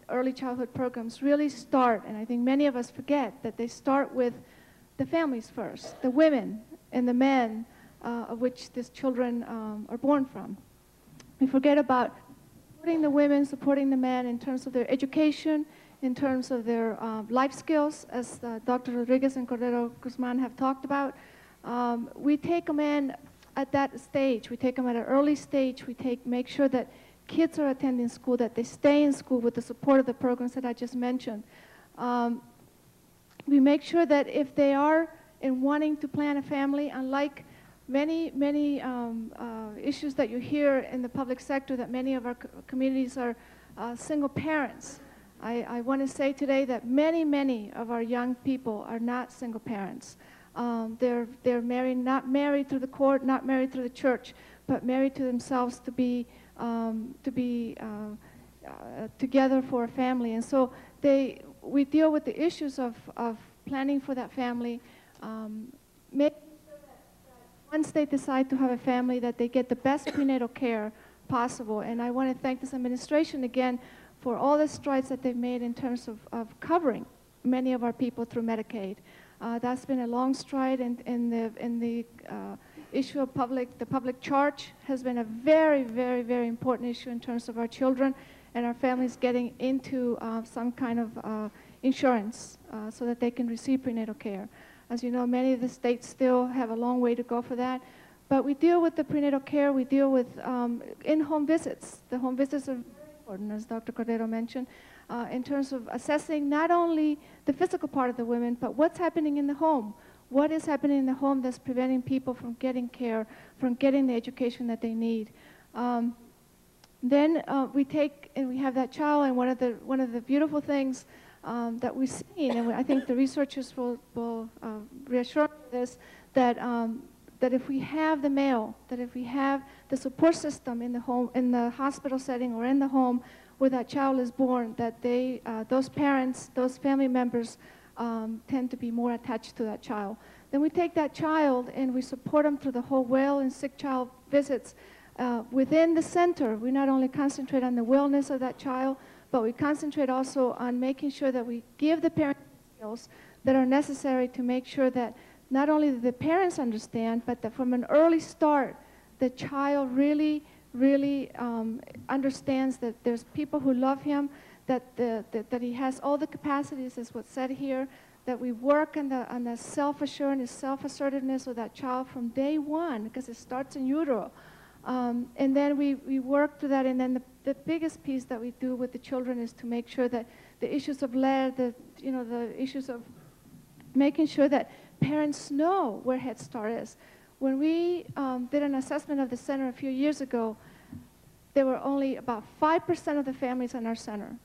early childhood programs really start, and I think many of us forget, that they start with the families first, the women and the men of which these children are born from. We forget about supporting the women, supporting the men in terms of their education, in terms of their life skills, as Dr. Rodriguez and Cordero Guzman have talked about. We take them in at that stage. We take them at an early stage. We make sure that kids are attending school, that they stay in school with the support of the programs that I just mentioned. We make sure that if they are in wanting to plan a family, unlike many issues that you hear in the public sector, that many of our communities are single parents. I want to say today that many of our young people are not single parents. They're married, not married through the court, not married through the church, but married to themselves to be together for a family. And so we deal with the issues of planning for that family, making sure that once they decide to have a family, that they get the best prenatal care possible. And I want to thank this administration again for all the strides that they've made in terms of covering many of our people through Medicaid. That's been a long stride, and the issue of the public charge has been a very important issue in terms of our children and our families getting into some kind of insurance so that they can receive prenatal care. As you know, many of the states still have a long way to go for that. But we deal with the prenatal care, we deal with in-home visits. The home visits are very important, as Dr. Cordero mentioned, in terms of assessing not only the physical part of the women, but what's happening in the home. What is happening in the home that's preventing people from getting care, from getting the education that they need. Then we take and we have that child, and one of the beautiful things that we've seen, and I think the researchers will reassure this, that if we have the male, that if we have the support system in the home, in the hospital setting or in the home where that child is born, that those parents, those family members tend to be more attached to that child. Then we take that child and we support them through the whole well and sick child visits. Within the center, we not only concentrate on the wellness of that child, but we concentrate also on making sure that we give the parents skills that are necessary to make sure that not only the parents understand, but that from an early start, the child really understands that there's people who love him, that he has all the capacities, as what's said here, that we work on the self-assurance, self-assertiveness of that child from day one, because it starts in utero. And then we work through that, and then the biggest piece that we do with the children is to make sure that the issues of lead, the issues of making sure that parents know where Head Start is. When we did an assessment of the center a few years ago, there were only about 5% of the families in our center.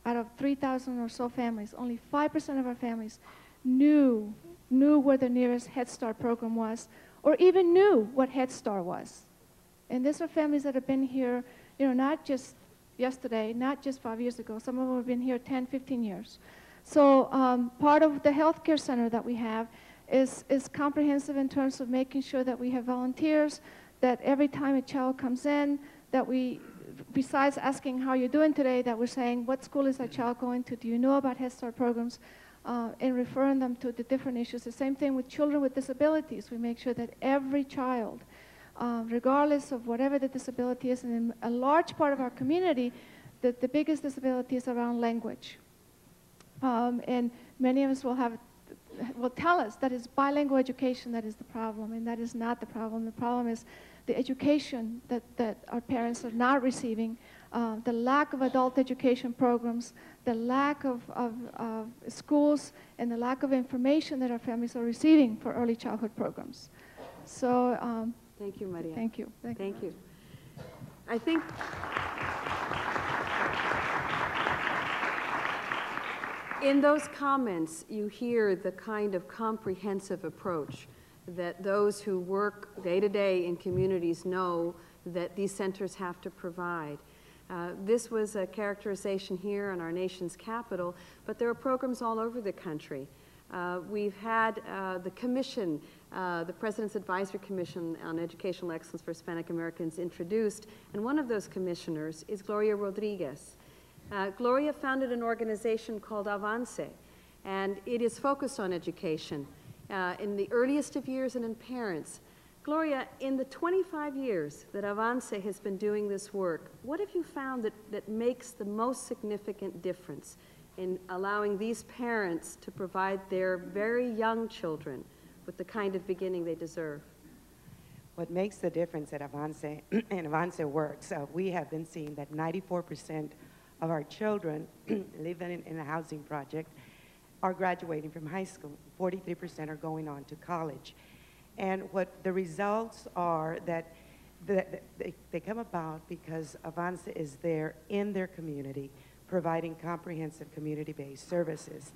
Out of 3,000 or so families, only 5% of our families knew where the nearest Head Start program was, or even knew what Head Start was. And these are families that have been here, not just yesterday, not just 5 years ago. Some of them have been here 10, 15 years. So part of the healthcare center that we have is comprehensive in terms of making sure that we have volunteers, that every time a child comes in, that we, besides asking how you're doing today, that we're saying, what school is that child going to? Do you know about Head Start programs? And referring them to the different issues. The same thing with children with disabilities. We make sure that every child, regardless of whatever the disability is, and in a large part of our community, the biggest disability is around language. And many of us will tell us that it's bilingual education that is the problem, and that is not the problem. The problem is the education that our parents are not receiving, the lack of adult education programs, the lack of schools, and the lack of information that our families are receiving for early childhood programs. So thank you, Maria. Thank you. Thank you. I think in those comments, you hear the kind of comprehensive approach that those who work day to day in communities know that these centers have to provide. This was a characterization here in our nation's capital, but there are programs all over the country. We've had the commission, the President's Advisory Commission on Educational Excellence for Hispanic Americans introduced, and one of those commissioners is Gloria Rodriguez. Gloria founded an organization called Avance, and it is focused on education in the earliest of years and in parents. Gloria, in the 25 years that Avance has been doing this work, what have you found that makes the most significant difference in allowing these parents to provide their very young children with the kind of beginning they deserve? What makes the difference at Avance and Avance works, we have been seeing that 94% of our children living in a housing project are graduating from high school. 43% are going on to college. And what the results are that they come about because Avance is there in their community, providing comprehensive community-based services.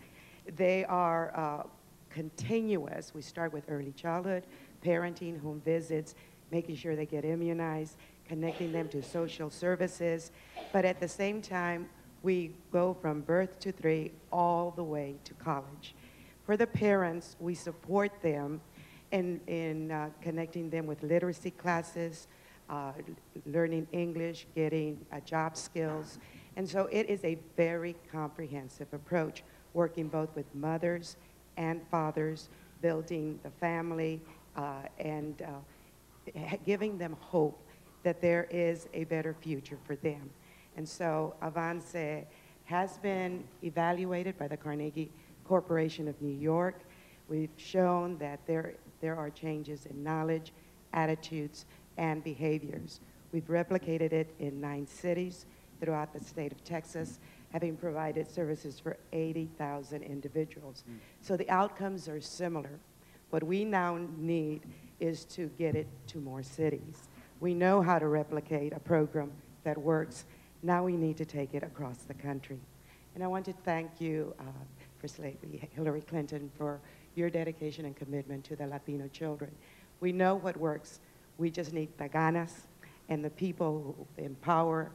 They are continuous. We start with early childhood, parenting, home visits, making sure they get immunized, connecting them to social services. But at the same time, we go from birth to 3 all the way to college. For the parents, we support them in connecting them with literacy classes, learning English, getting job skills. And so it is a very comprehensive approach, working both with mothers and fathers, building the family, and giving them hope that there is a better future for them. And so Avance has been evaluated by the Carnegie Corporation of New York. We've shown that there are changes in knowledge, attitudes, and behaviors. We've replicated it in 9 cities throughout the state of Texas, having provided services for 80,000 individuals. So the outcomes are similar. What we now need is to get it to more cities. We know how to replicate a program that works. Now we need to take it across the country. And I want to thank you, First Lady Hillary Clinton, for your dedication and commitment to the Latino children. We know what works. We just need the ganas and the people who empower,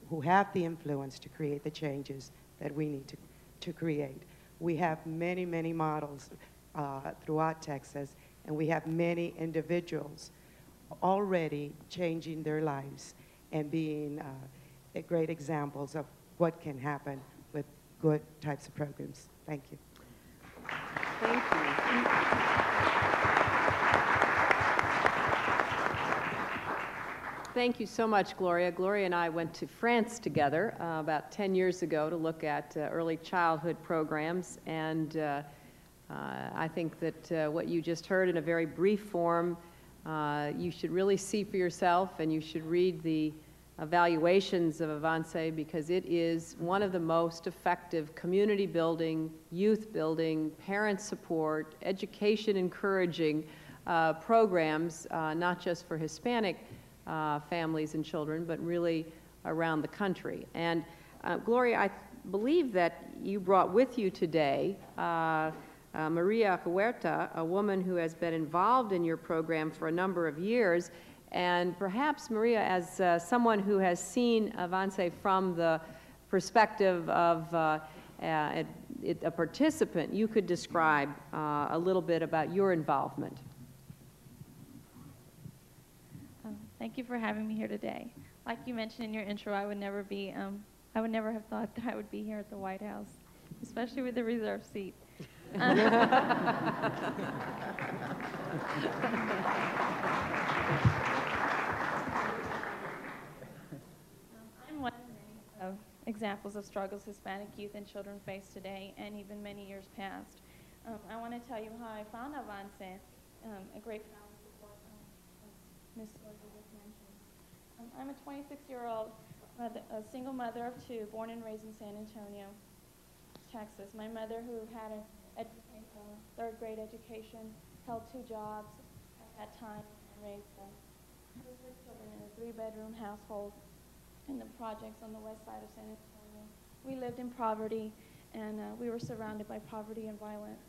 who have the influence to create the changes that we need to create. We have many, many models throughout Texas, and we have many individuals already changing their lives and being great examples of what can happen with good types of programs. Thank you. Thank you. Thank you so much, Gloria. Gloria and I went to France together about 10 years ago to look at early childhood programs, and I think that what you just heard in a very brief form, you should really see for yourself, and you should read the evaluations of Avance, because it is one of the most effective community building, youth building, parent support, education encouraging programs, not just for Hispanic families and children, but really around the country. And Gloria, I believe that you brought with you today Maria Huerta, a woman who has been involved in your program for a number of years. And perhaps, Maria, as someone who has seen Avance from the perspective of a participant, you could describe a little bit about your involvement. Thank you for having me here today. Like you mentioned in your intro, I would never have thought that I would be here at the White House, especially with the reserved seat. I'm one of examples of struggles Hispanic youth and children face today and even many years past. I want to tell you how I found Avance, a great family support, as Ms. Rodriguez mentioned. I'm a 26-year-old, a single mother of 2, born and raised in San Antonio, Texas. My mother, who had a third-grade education, held 2 jobs at that time, and raised 6 children in a 3-bedroom household in the projects on the west side of San Antonio. We lived in poverty, and we were surrounded by poverty and violence.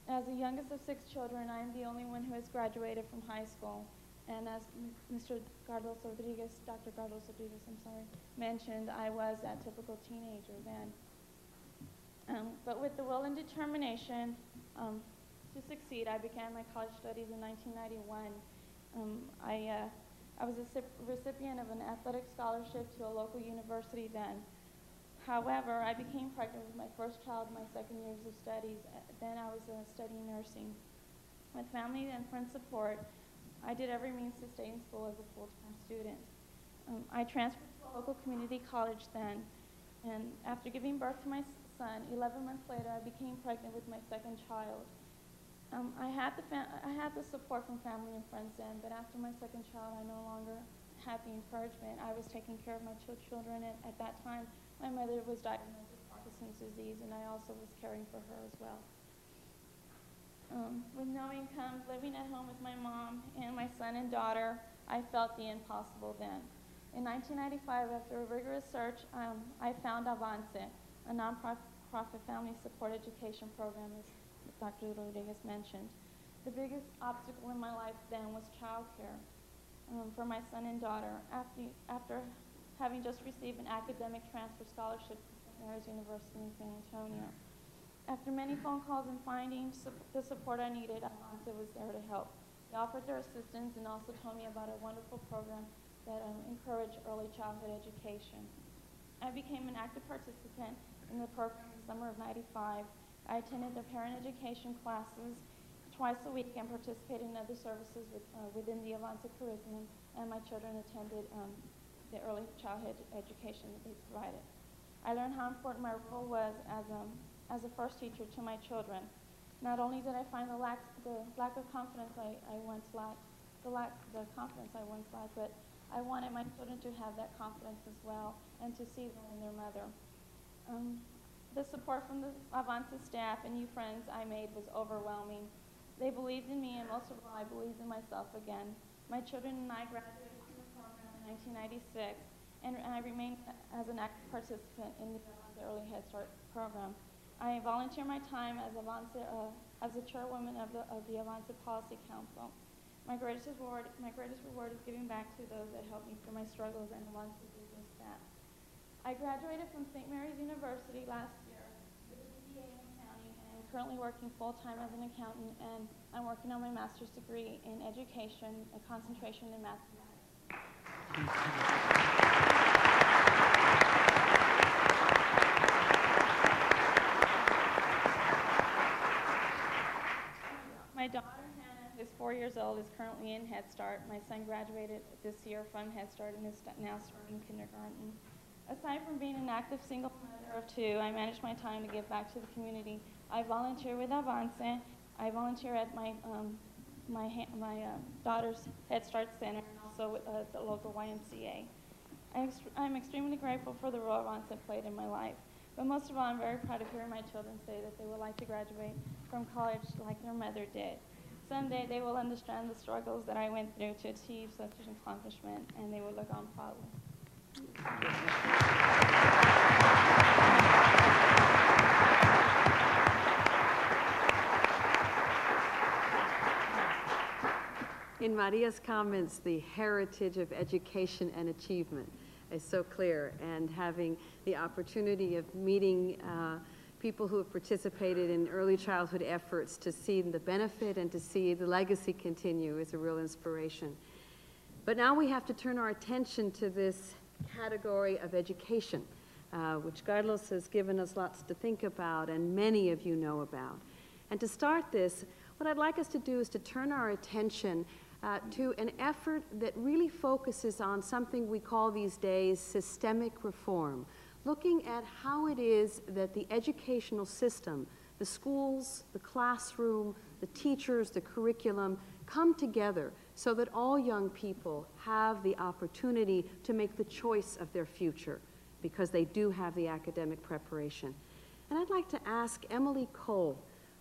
As the youngest of 6 children, I am the only one who has graduated from high school, And as Mr. Carlos Rodriguez, Dr. Carlos Rodriguez, mentioned, I was that typical teenager then. But with the will and determination to succeed, I began my college studies in 1991. I was a recipient of an athletic scholarship to a local university then. However, I became pregnant with my first child in my second years of studies. Then I was studying nursing. With family and friend support, I did every means to stay in school as a full-time student. I transferred to a local community college then, and after giving birth to my son, 11 months later, I became pregnant with my second child. I had the support from family and friends then, but after my second child, I no longer had the encouragement. I was taking care of my two children, and at that time, my mother was diagnosed with Parkinson's disease, and I also was caring for her as well. With no income, living at home with my mom and my son and daughter, I felt the impossible then. In 1995, after a rigorous search, I found Avance, a nonprofit family support education program, as Dr. Rodriguez mentioned. The biggest obstacle in my life then was childcare for my son and daughter. After having just received an academic transfer scholarship to St. Mary's University in San Antonio. After many phone calls and finding the support I needed, Avance was there to help. They offered their assistance and also told me about a wonderful program that encouraged early childhood education. I became an active participant in the program in the summer of '95. I attended the parent education classes twice a week and participated in other services within the Avance curriculum, and my children attended the early childhood education that they provided. I learned how important my role was as a first teacher to my children. Not only did I find the lack of confidence I once lacked, but I wanted my children to have that confidence as well and to see them in their mother. The support from the Avance staff and you friends I made was overwhelming. They believed in me, and most of all, I believed in myself again. My children and I graduated from the program in 1996, and I remained as an active participant in the Early Head Start program. I volunteer my time as the chairwoman of the Avance Policy Council. My greatest reward is giving back to those that helped me through my struggles, and Avance is just that. I graduated from St. Mary's University last year with a BA in accounting, and I'm currently working full-time as an accountant, and I'm working on my master's degree in education, a concentration in mathematics. My daughter, Hannah, who's 4 years old, is currently in Head Start. My son graduated this year from Head Start and is now starting kindergarten. Aside from being an active single mother of two, I manage my time to give back to the community. I volunteer with Avance. I volunteer at my daughter's Head Start Center and also with the local YMCA. I'm extremely grateful for the role Avance played in my life. But most of all, I'm very proud of hearing my children say that they would like to graduate from college like their mother did. Someday they will understand the struggles that I went through to achieve such an accomplishment, and they will look on proudly. In Maria's comments, the heritage of education and achievement is so clear, and having the opportunity of meeting people who have participated in early childhood efforts to see the benefit and to see the legacy continue is a real inspiration. But now we have to turn our attention to this category of education, which Carlos has given us lots to think about and many of you know about. And to start this, what I'd like us to do is to turn our attention to an effort that really focuses on something we call these days systemic reform, looking at how it is that the educational system, the schools, the classroom, the teachers, the curriculum, come together so that all young people have the opportunity to make the choice of their future because they do have the academic preparation. And I'd like to ask Emily Cole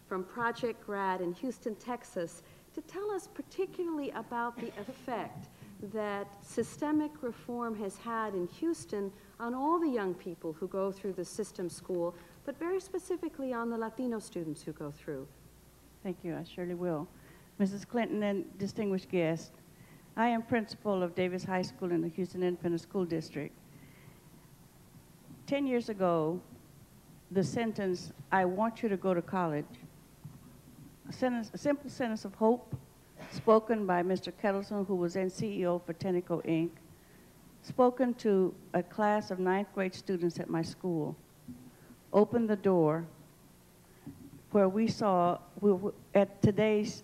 from Project Grad in Houston, Texas, to tell us particularly about the effect that systemic reform has had in Houston on all the young people who go through the system school, but very specifically on the Latino students who go through. Thank you, I surely will. Mrs. Clinton and distinguished guests, I am principal of Davis High School in the Houston Independent School District. 10 years ago, the sentence, "I want you to go to college," a simple sentence of hope, spoken by Mr. Kettleson, who was then CEO for Tenneco Inc., spoken to a class of 9th grade students at my school, opened the door where we saw, at today's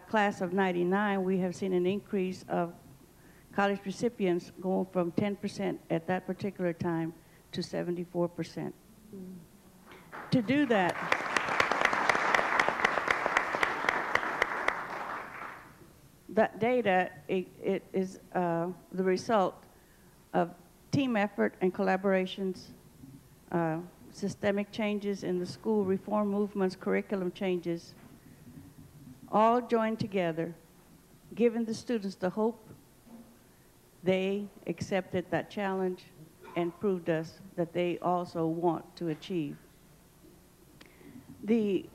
class of 99, we have seen an increase of college recipients going from 10% at that particular time to 74%. To do that, that data it is the result of team effort and collaborations, systemic changes in the school, reform movements, curriculum changes, all joined together, giving the students the hope. They accepted that challenge and proved us that they also want to achieve. The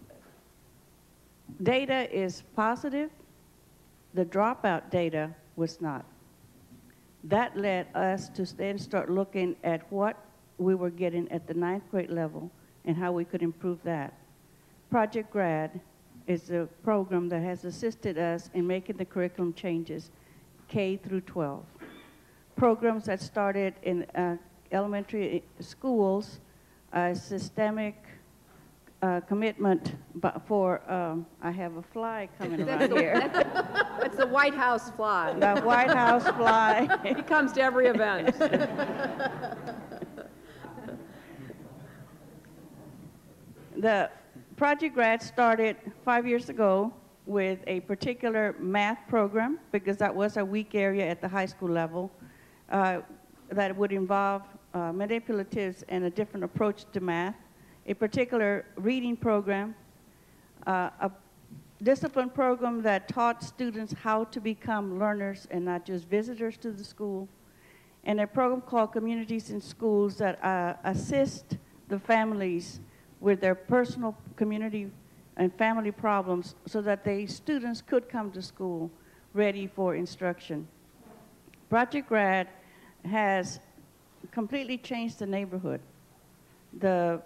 data is positive. The dropout data was not. That led us to then start looking at what we were getting at the 9th grade level and how we could improve that. Project Grad is a program that has assisted us in making the curriculum changes K through 12. Programs that started in elementary schools, systemic commitment for, I have a fly coming around here. It's the White House fly. The White House fly. He comes to every event. The Project Grad started 5 years ago with a particular math program, because that was a weak area at the high school level, that would involve manipulatives and a different approach to math, a particular reading program, a discipline program that taught students how to become learners and not just visitors to the school, and a program called Communities in Schools that assist the families with their personal community and family problems so that the students could come to school ready for instruction. Project Grad has completely changed the neighborhood. The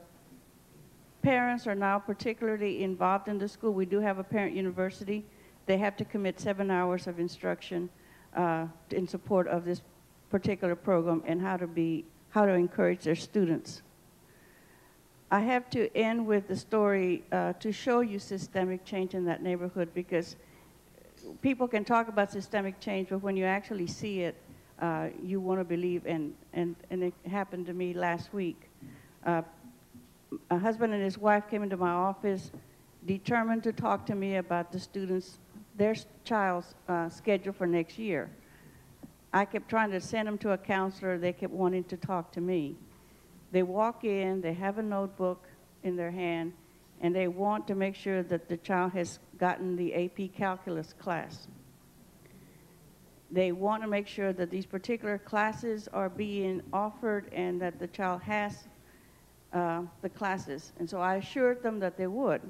parents are now particularly involved in the school. We do have a parent university. They have to commit 7 hours of instruction in support of this particular program and how to encourage their students. I have to end with the story to show you systemic change in that neighborhood, because people can talk about systemic change, but when you actually see it, you want to believe, and it happened to me last week. A husband and his wife came into my office determined to talk to me about the students, their child's schedule for next year. I kept trying to send them to a counselor. They kept wanting to talk to me. They walk in, they have a notebook in their hand, and they want to make sure that the child has gotten the AP calculus class. They want to make sure that these particular classes are being offered and that the child has the classes. And so I assured them that they would.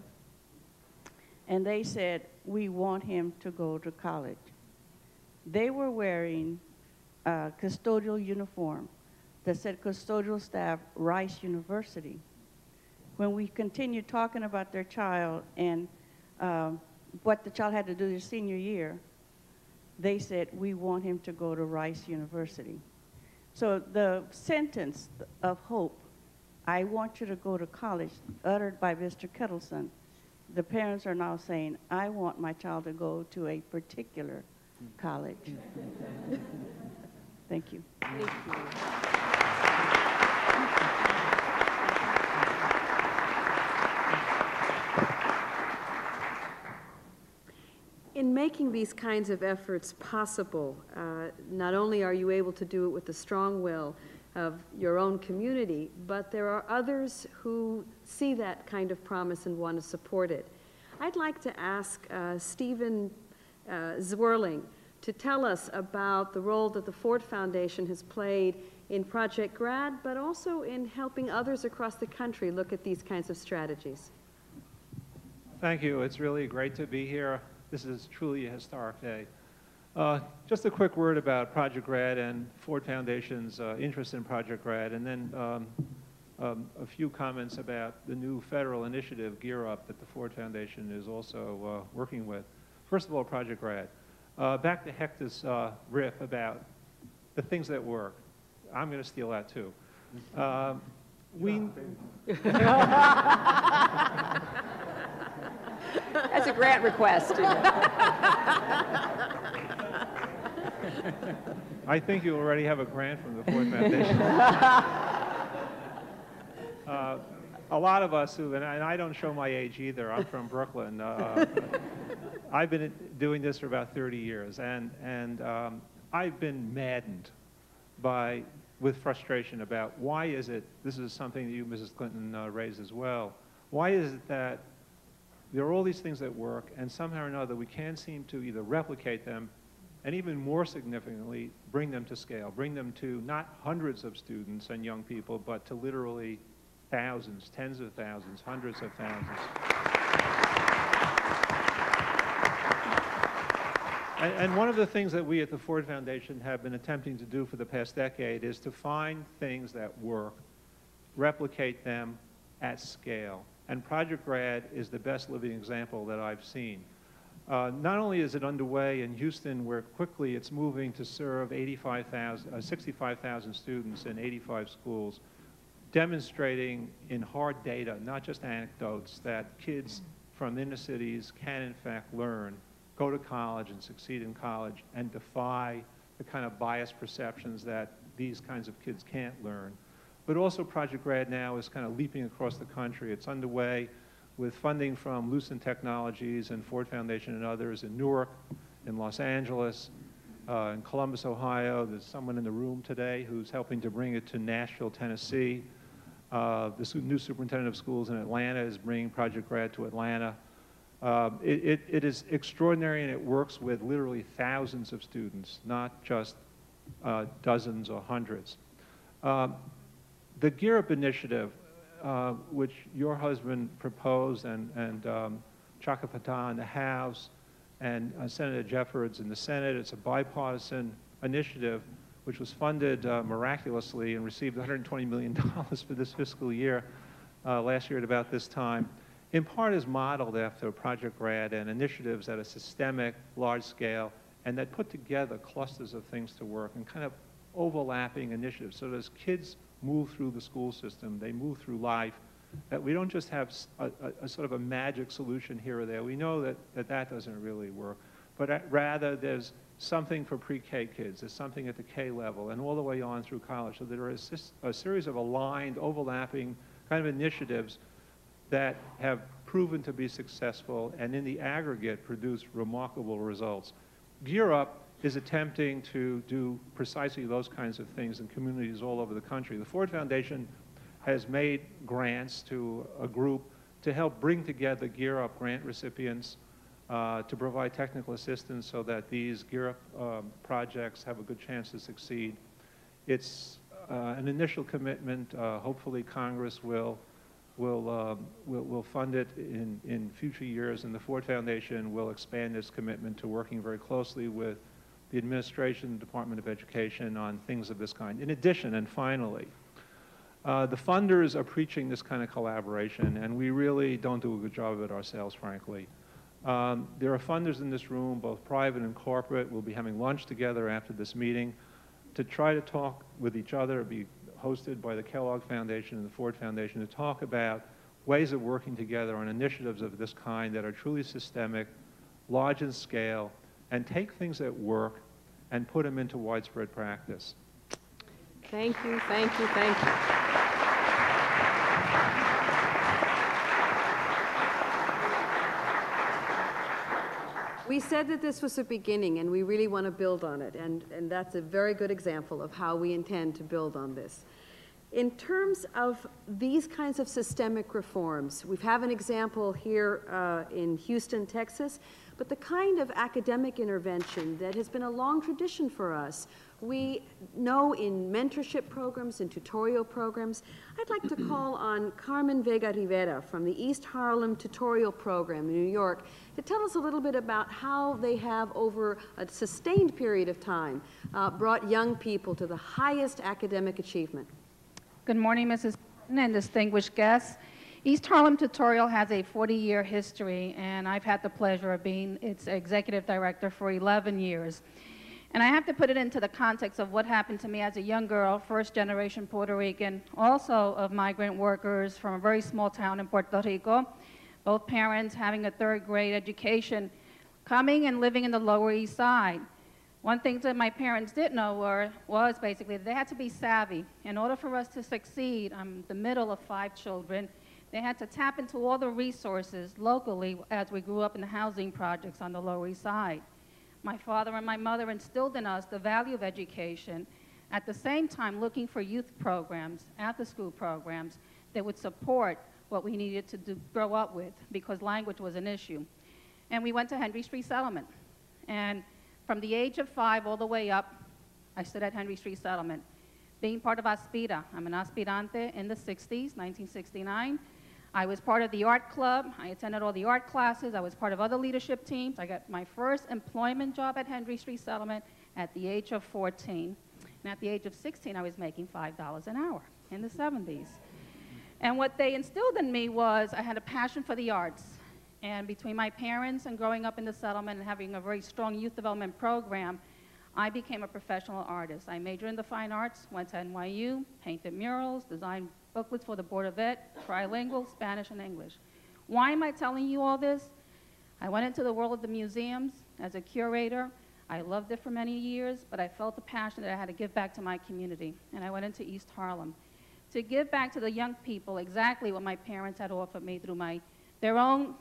And they said, "We want him to go to college." They were wearing a custodial uniform that said custodial staff, Rice University. When we continued talking about their child and what the child had to do their senior year, they said, "We want him to go to Rice University." So the sentence of hope, "I want you to go to college," uttered by Mr. Kettleson, the parents are now saying, "I want my child to go to a particular college." Thank you. Thank you. In making these kinds of efforts possible, not only are you able to do it with the strong will of your own community, but there are others who see that kind of promise and want to support it. I'd like to ask Stephen Zwirling to tell us about the role that the Ford Foundation has played in Project Grad, but also in helping others across the country look at these kinds of strategies. Thank you. It's really great to be here. This is truly a historic day. Just a quick word about Project Grad and Ford Foundation's interest in Project Grad, and then a few comments about the new federal initiative, Gear Up, that the Ford Foundation is also working with. First of all, Project Grad. Back to Hector's riff about the things that work. I'm going to steal that too. That's a grant request. I think you already have a grant from the Ford Foundation. A lot of us who, and I don't show my age either, I'm from Brooklyn. I've been doing this for about 30 years, and I've been maddened with frustration about why is it, this is something that you, Mrs. Clinton, raised as well, why is it that there are all these things that work, and somehow or another we can't seem to either replicate them, and even more significantly, bring them to scale, bring them to not hundreds of students and young people, but to literally thousands, tens of thousands, hundreds of thousands. And one of the things that we at the Ford Foundation have been attempting to do for the past decade is to find things that work, replicate them at scale. And Project Grad is the best living example that I've seen. Not only is it underway in Houston, where quickly it's moving to serve 65,000 students in 85 schools, demonstrating in hard data, not just anecdotes, that kids from inner cities can in fact learn, go to college and succeed in college, and defy the kind of biased perceptions that these kinds of kids can't learn. But also Project Grad now is kind of leaping across the country. It's underway with funding from Lucent Technologies and Ford Foundation and others in Newark, in Los Angeles, in Columbus, Ohio. There's someone in the room today who's helping to bring it to Nashville, Tennessee. The new superintendent of schools in Atlanta is bringing Project Grad to Atlanta. It is extraordinary, and it works with literally thousands of students, not just dozens or hundreds. The Gear Up initiative, which your husband proposed, and Chaka Fatah in the House, and Senator Jeffords in the Senate, it's a bipartisan initiative which was funded miraculously and received $120 million for this fiscal year, last year at about this time. In part is modeled after Project Grad and initiatives that are systemic, large scale, and that put together clusters of things to work and kind of overlapping initiatives. So as kids move through the school system, they move through life, that we don't just have a sort of a magic solution here or there. We know that doesn't really work, but rather there's something for pre-K kids, there's something at the K level, and all the way on through college. So there is a series of aligned, overlapping kind of initiatives that have proven to be successful and in the aggregate produce remarkable results. Gear Up is attempting to do precisely those kinds of things in communities all over the country. The Ford Foundation has made grants to a group to help bring together Gear Up grant recipients to provide technical assistance so that these Gear Up projects have a good chance to succeed. It's an initial commitment. Hopefully Congress will fund it in future years, and the Ford Foundation will expand its commitment to working very closely with the administration, the Department of Education on things of this kind. In addition, and finally, the funders are preaching this kind of collaboration, and we really don't do a good job of it ourselves, frankly. There are funders in this room, both private and corporate. We'll be having lunch together after this meeting to try to talk with each other, be hosted by the Kellogg Foundation and the Ford Foundation, to talk about ways of working together on initiatives of this kind that are truly systemic, large in scale, and take things that work and put them into widespread practice. Thank you, thank you, thank you. We said that this was a beginning, and we really want to build on it, and that's a very good example of how we intend to build on this. In terms of these kinds of systemic reforms, we have an example here in Houston, Texas, but the kind of academic intervention that has been a long tradition for us, we know in mentorship programs and tutorial programs. I'd like to call on Carmen Vega Rivera from the East Harlem Tutorial Program in New York to tell us a little bit about how they have, over a sustained period of time, brought young people to the highest academic achievement. Good morning, Mrs. Clinton and distinguished guests. East Harlem Tutorial has a 40-year history, and I've had the pleasure of being its executive director for 11 years. And I have to put it into the context of what happened to me as a young girl, first-generation Puerto Rican, also of migrant workers from a very small town in Puerto Rico, both parents having a third-grade education, coming and living in the Lower East Side. One thing that my parents didn't know was basically they had to be savvy. In order for us to succeed, I'm the middle of 5 children, they had to tap into all the resources locally as we grew up in the housing projects on the Lower East Side. My father and my mother instilled in us the value of education, at the same time looking for youth programs, after-school programs that would support what we needed to grow up with, because language was an issue. And we went to Henry Street Settlement. And from the age of 5 all the way up, I stood at Henry Street Settlement. Being part of Aspira, I'm an aspirante in the 60s, 1969. I was part of the art club. I attended all the art classes. I was part of other leadership teams. I got my first employment job at Henry Street Settlement at the age of 14. And at the age of 16, I was making $5 an hour in the 70s. And what they instilled in me was I had a passion for the arts. And between my parents and growing up in the settlement and having a very strong youth development program, I became a professional artist. I majored in the fine arts, went to NYU, painted murals, designed booklets for the Board of Ed, trilingual, Spanish and English. Why am I telling you all this? I went into the world of the museums as a curator. I loved it for many years, but I felt the passion that I had to give back to my community, and I went into East Harlem to give back to the young people exactly what my parents had offered me through their own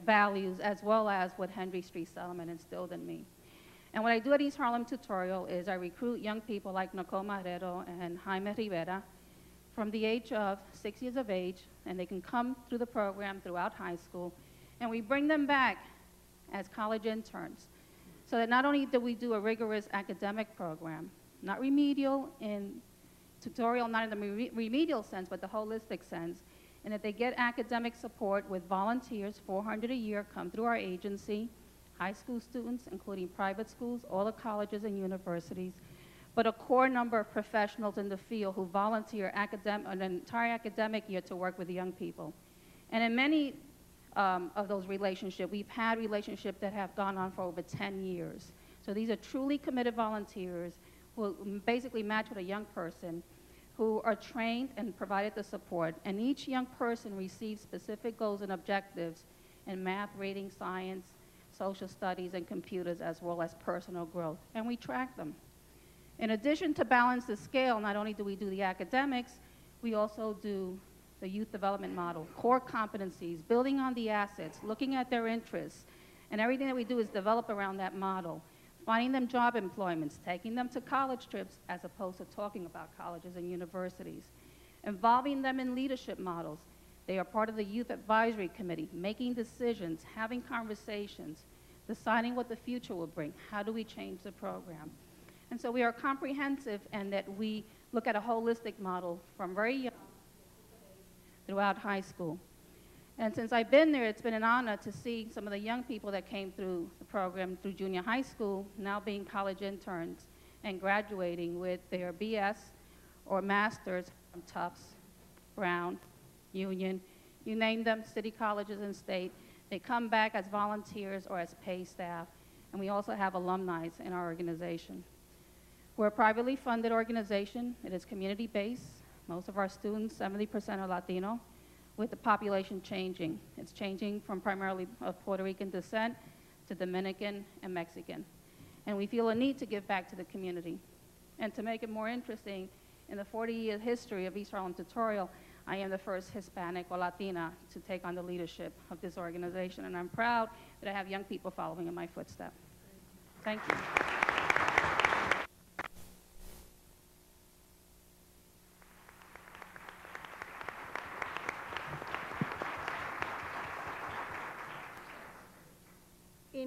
values, as well as what Henry Street Settlement instilled in me. And what I do at East Harlem Tutorial is I recruit young people like Nicole Marrero and Jaime Rivera from the age of 6 years of age, and they can come through the program throughout high school, and we bring them back as college interns, so that not only do we do a rigorous academic program, not remedial in tutorial, not in the remedial sense, but the holistic sense, and that they get academic support with volunteers, 400 a year, come through our agency, high school students, including private schools, all the colleges and universities, but a core number of professionals in the field who volunteer an entire academic year to work with young people. And in many of those relationships, we've had relationships that have gone on for over 10 years. So these are truly committed volunteers who basically match with a young person who are trained and provided the support. And each young person receives specific goals and objectives in math, reading, science, social studies, and computers, as well as personal growth. And we track them. In addition to balance the scale, not only do we do the academics, we also do the youth development model, core competencies, building on the assets, looking at their interests, and everything that we do is develop around that model, finding them job employments, taking them to college trips as opposed to talking about colleges and universities, involving them in leadership models. They are part of the Youth Advisory Committee, making decisions, having conversations, deciding what the future will bring. How do we change the program? And so we are comprehensive in that we look at a holistic model from very young throughout high school. And since I've been there, it's been an honor to see some of the young people that came through the program through junior high school now being college interns and graduating with their BS or master's from Tufts, Brown, Union, you name them, city colleges and state. They come back as volunteers or as paid staff, and we also have alumni in our organization. We're a privately funded organization. It is community-based. Most of our students, 70% are Latino, with the population changing. It's changing from primarily of Puerto Rican descent to Dominican and Mexican. And we feel a need to give back to the community. And to make it more interesting, in the 40-year history of East Harlem Tutorial, I am the first Hispanic or Latina to take on the leadership of this organization, and I'm proud that I have young people following in my footsteps. Thank you.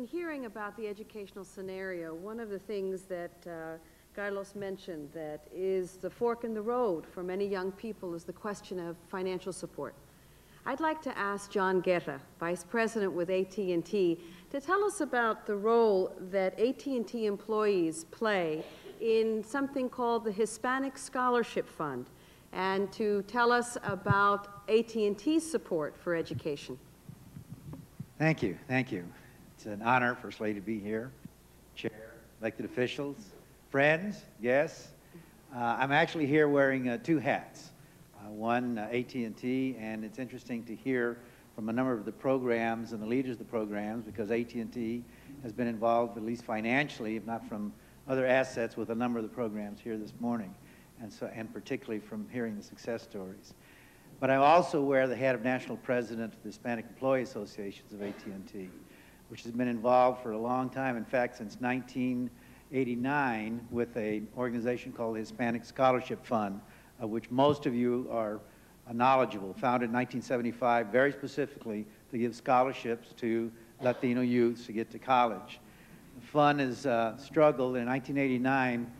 hearing about the educational scenario, one of the things that Carlos mentioned that is the fork in the road for many young people is the question of financial support. I'd like to ask John Guerra, Vice President with AT&T, to tell us about the role that AT&T employees play in something called the Hispanic Scholarship Fund, and to tell us about AT&T's support for education. Thank you, thank you. It's an honor, First Lady, to be here. Chair, elected officials, friends, guests. I'm actually here wearing two hats. One, AT&T, and it's interesting to hear from a number of the programs and the leaders of the programs, because AT&T has been involved, at least financially, if not from other assets, with a number of the programs here this morning, and particularly from hearing the success stories. But I also wear the hat of National President of the Hispanic Employee Associations of AT&T, which has been involved for a long time, in fact, since 1989, with an organization called the Hispanic Scholarship Fund, of which most of you are knowledgeable, founded in 1975 very specifically to give scholarships to Latino youths to get to college. The fund has struggled. In 1989,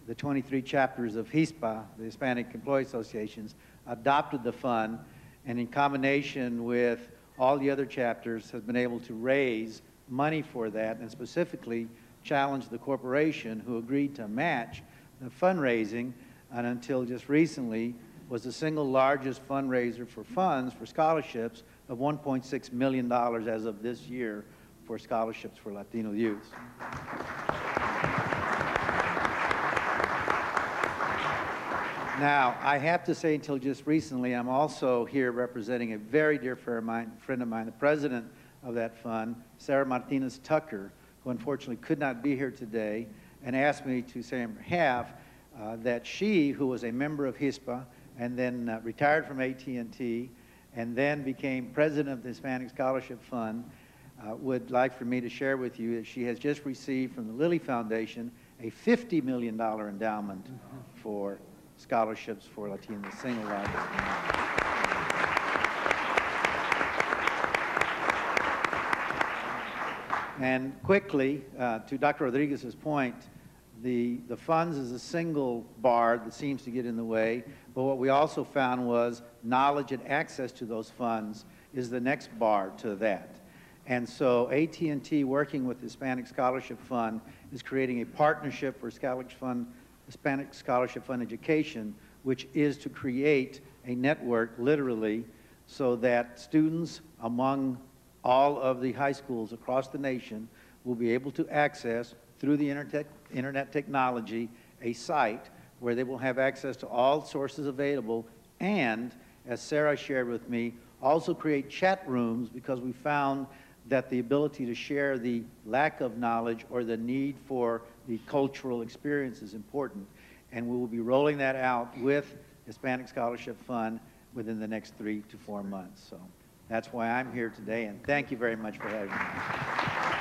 the 23 chapters of HISPA, the Hispanic Employee Associations, adopted the fund, and in combination with all the other chapters has been able to raise money for that, and specifically challenge the corporation who agreed to match the fundraising, and until just recently was the single largest fundraiser for funds for scholarships of $1.6 million as of this year for scholarships for Latino youth. Now, I have to say, until just recently, I'm also here representing a very dear friend of mine, the president of that fund, Sarah Martinez Tucker, who unfortunately could not be here today, and asked me to say on behalf that she, who was a member of HISPA and then retired from AT&T and then became president of the Hispanic Scholarship Fund, would like for me to share with you that she has just received from the Lilly Foundation a $50 million endowment for scholarships for Latinos, the single largest. And quickly, to Dr. Rodriguez's point, the funds is a single bar that seems to get in the way, but what we also found was knowledge and access to those funds is the next bar to that. And so AT&T, working with the Hispanic Scholarship Fund, is creating a partnership for Hispanic Scholarship Fund Education, which is to create a network, literally, so that students among all of the high schools across the nation will be able to access, through the internet technology, a site where they will have access to all sources available, and, as Sarah shared with me, also create chat rooms, because we found that the ability to share the lack of knowledge or the need for the cultural experience is important. And we will be rolling that out with Hispanic Scholarship Fund within the next 3 to 4 months. So that's why I'm here today, and thank you very much for having me.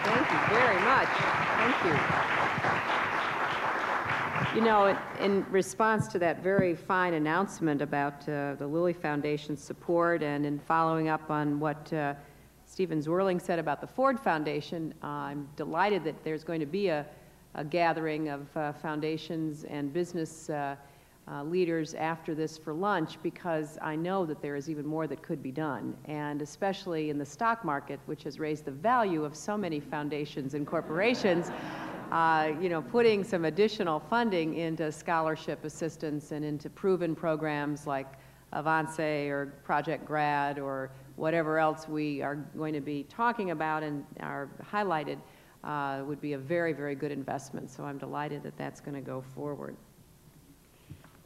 Thank you very much. Thank you. You know, in response to that very fine announcement about the Lilly Foundation's support, and in following up on what Stephen Zwirling said about the Ford Foundation, I'm delighted that there's going to be a gathering of foundations and business leaders after this for lunch, because I know that there is even more that could be done, and especially in the stock market, which has raised the value of so many foundations and corporations, you know, putting some additional funding into scholarship assistance and into proven programs like Avance or Project Grad or whatever else we are going to be talking about and are highlighted would be a very, very good investment. So I'm delighted that that's going to go forward.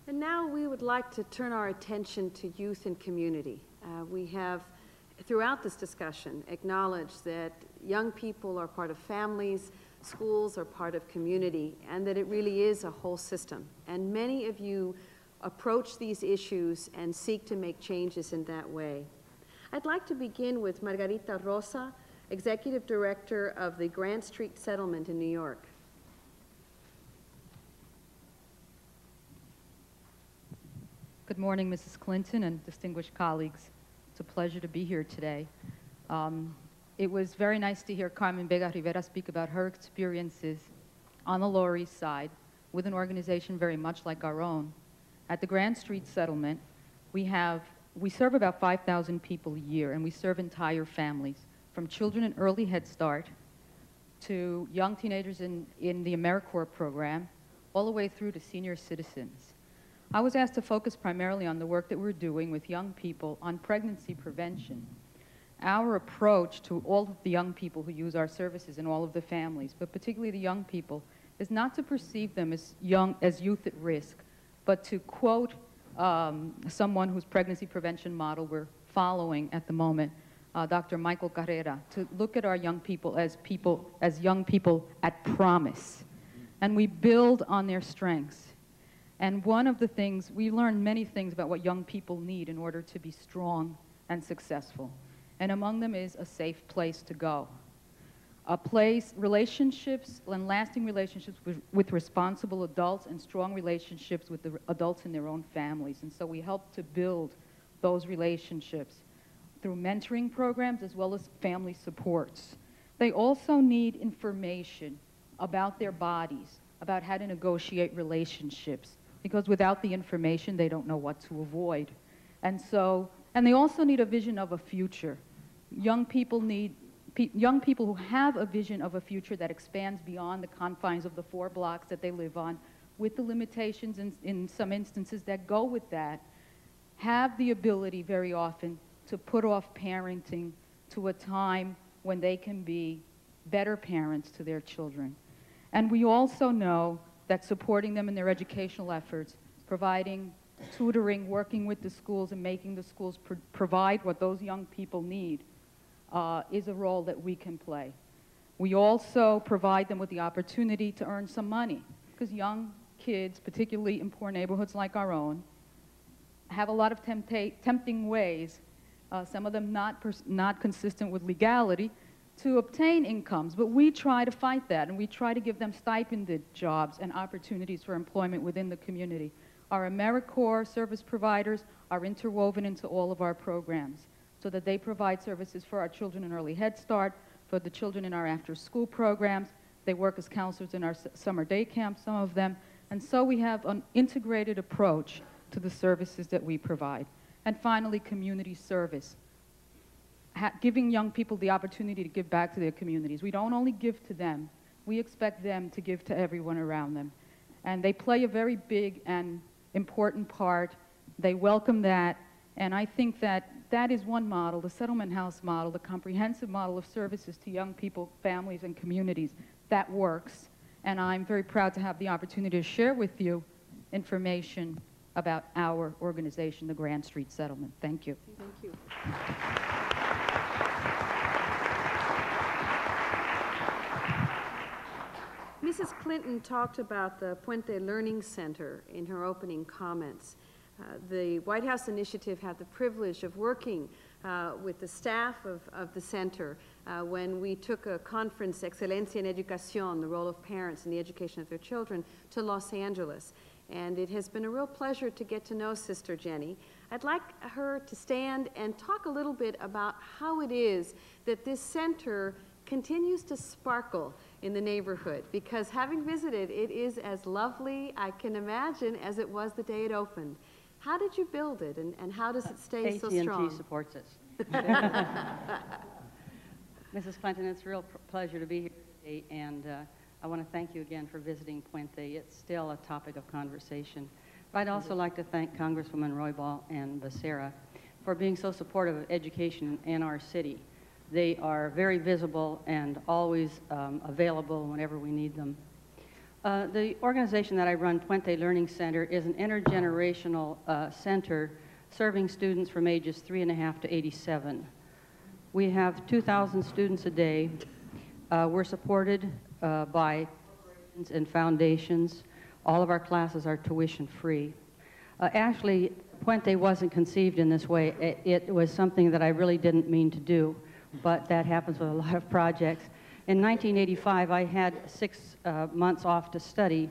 And now we would like to turn our attention to youth and community. We have, throughout this discussion, acknowledged that young people are part of families, schools are part of community, and that it really is a whole system. And many of you approach these issues and seek to make changes in that way. I'd like to begin with Margarita Rosa, Executive Director of the Grant Street Settlement in New York. Good morning, Mrs. Clinton and distinguished colleagues. It's a pleasure to be here today. It was very nice to hear Carmen Vega Rivera speak about her experiences on the Lower East Side with an organization very much like our own. At the Grand Street Settlement, we serve about 5,000 people a year, and we serve entire families, from children in early Head Start to young teenagers in the AmeriCorps program, all the way through to senior citizens. I was asked to focus primarily on the work that we're doing with young people on pregnancy prevention. Our approach to all of the young people who use our services and all of the families, but particularly the young people, is not to perceive them as youth at risk, but to quote someone whose pregnancy prevention model we're following at the moment, Dr. Michael Carrera, to look at our young people as young people at promise. And we build on their strengths. And one of the things, we learn many things about what young people need in order to be strong and successful. And among them is a safe place to go. A place, relationships, and lasting relationships with responsible adults, and strong relationships with the adults in their own families. And so we help to build those relationships through mentoring programs as well as family supports. They also need information about their bodies, about how to negotiate relationships, because without the information, they don't know what to avoid. And they also need a vision of a future. Young people who have a vision of a future that expands beyond the confines of the 4 blocks that they live on, with the limitations in some instances that go with that, have the ability very often to put off parenting to a time when they can be better parents to their children. And we also know that supporting them in their educational efforts, providing tutoring, working with the schools, and making the schools provide what those young people need is a role that we can play. We also provide them with the opportunity to earn some money, because young kids, particularly in poor neighborhoods like our own, have a lot of tempting ways, some of them not consistent with legality, to obtain incomes. But we try to fight that, and we try to give them stipended jobs and opportunities for employment within the community. Our AmeriCorps service providers are interwoven into all of our programs, so that they provide services for our children in early Head Start, for the children in our after-school programs. They work as counselors in our summer day camps, some of them. And so we have an integrated approach to the services that we provide. And finally, community service, giving young people the opportunity to give back to their communities. We don't only give to them, we expect them to give to everyone around them. And they play a very big and important part. They welcome that. And I think that that is one model, the settlement house model, the comprehensive model of services to young people, families, and communities, that works. And I'm very proud to have the opportunity to share with you information about our organization, the Grand Street Settlement. Thank you. Thank you. Mrs. Clinton talked about the Puente Learning Center in her opening comments. The White House initiative had the privilege of working with the staff of the center when we took a conference, Excelencia en Educación, the role of parents in the education of their children, to Los Angeles. And it has been a real pleasure to get to know Sister Jenny. I'd like her to stand and talk a little bit about how it is that this center continues to sparkle in the neighborhood, because having visited, it is as lovely, I can imagine, as it was the day it opened. How did you build it, and how does it stay so strong? AT&T supports us. Mrs. Clinton, it's a real pleasure to be here today, and I want to thank you again for visiting Puente. It's still a topic of conversation. But I'd also like to thank Congresswoman Roybal and Becerra for being so supportive of education in our city. They are very visible and always available whenever we need them. The organization that I run, Puente Learning Center, is an intergenerational center serving students from ages 3.5 to 87. We have 2,000 students a day. We're supported by corporations and foundations. All of our classes are tuition free. Actually, Puente wasn't conceived in this way. It was something that I really didn't mean to do, but that happens with a lot of projects. In 1985, I had 6 months off to study,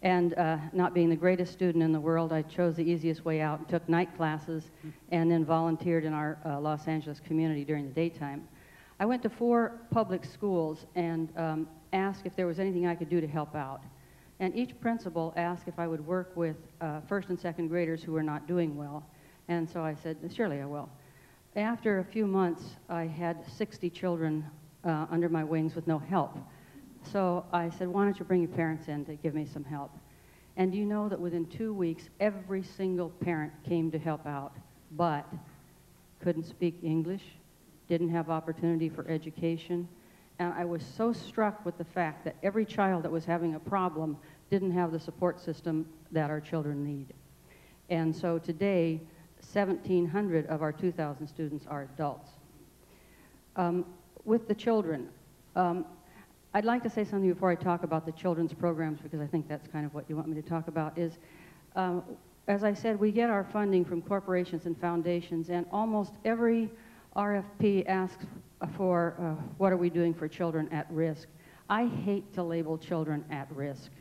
and not being the greatest student in the world, I chose the easiest way out and took night classes and then volunteered in our Los Angeles community during the daytime. I went to 4 public schools and asked if there was anything I could do to help out. And each principal asked if I would work with first and second graders who were not doing well. And so I said, surely I will. After a few months, I had 60 children under my wings with no help. So I said, why don't you bring your parents in to give me some help? And do you know that within 2 weeks, every single parent came to help out, but couldn't speak English, didn't have opportunity for education. And I was so struck with the fact that every child that was having a problem didn't have the support system that our children need. And so today, 1,700 of our 2,000 students are adults. With the children, I'd like to say something before I talk about the children's programs, because I think that's kind of what you want me to talk about, is, as I said, we get our funding from corporations and foundations, and almost every RFP asks for what are we doing for children at risk. I hate to label children at risk.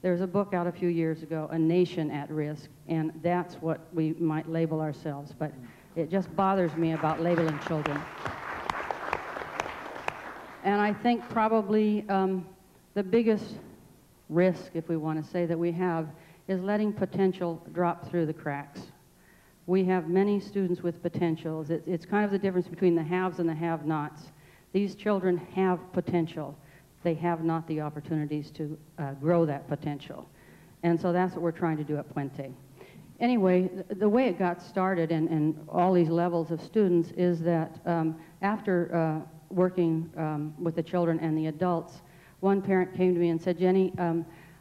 There's a book out a few years ago, A Nation at Risk, and that's what we might label ourselves, but it just bothers me about labeling children. And I think probably the biggest risk, if we want to say, that we have is letting potential drop through the cracks. We have many students with potentials. It's kind of the difference between the haves and the have-nots. These children have potential. They have not the opportunities to grow that potential. And so that's what we're trying to do at Puente. Anyway, the way it got started and all these levels of students is that after working with the children and the adults, one parent came to me and said, Jenny,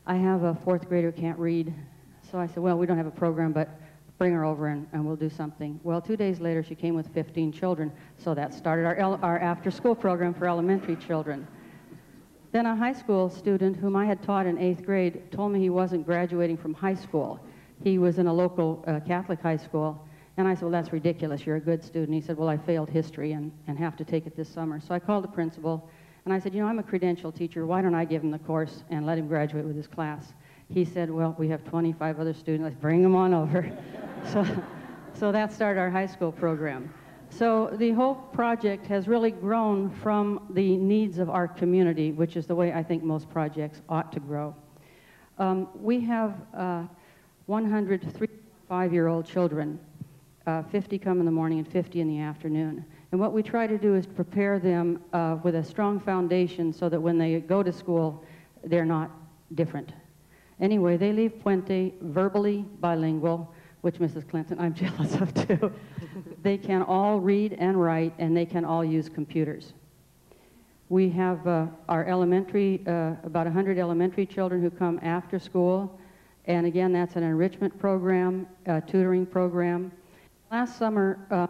I have a 4th grader who can't read. So I said, well, we don't have a program, but bring her over and we'll do something. Well, 2 days later, she came with 15 children. So that started our after-school program for elementary children. Then a high school student whom I had taught in 8th grade told me he wasn't graduating from high school. He was in a local Catholic high school. And I said, well, that's ridiculous. You're a good student. He said, well, I failed history and have to take it this summer. So I called the principal, and I said, you know, I'm a credential teacher. Why don't I give him the course and let him graduate with his class? He said, well, we have 25 other students. Let's bring them on over. So that started our high school program. So the whole project has really grown from the needs of our community, which is the way I think most projects ought to grow. We have 103 5-year-old children. 50 come in the morning and 50 in the afternoon. And what we try to do is prepare them with a strong foundation so that when they go to school, they're not different. Anyway, they leave Puente verbally bilingual, which Mrs. Clinton, I'm jealous of too. They can all read and write, and they can all use computers. We have our elementary, about 100 elementary children who come after school. And again, that's an enrichment program, a tutoring program. Last summer,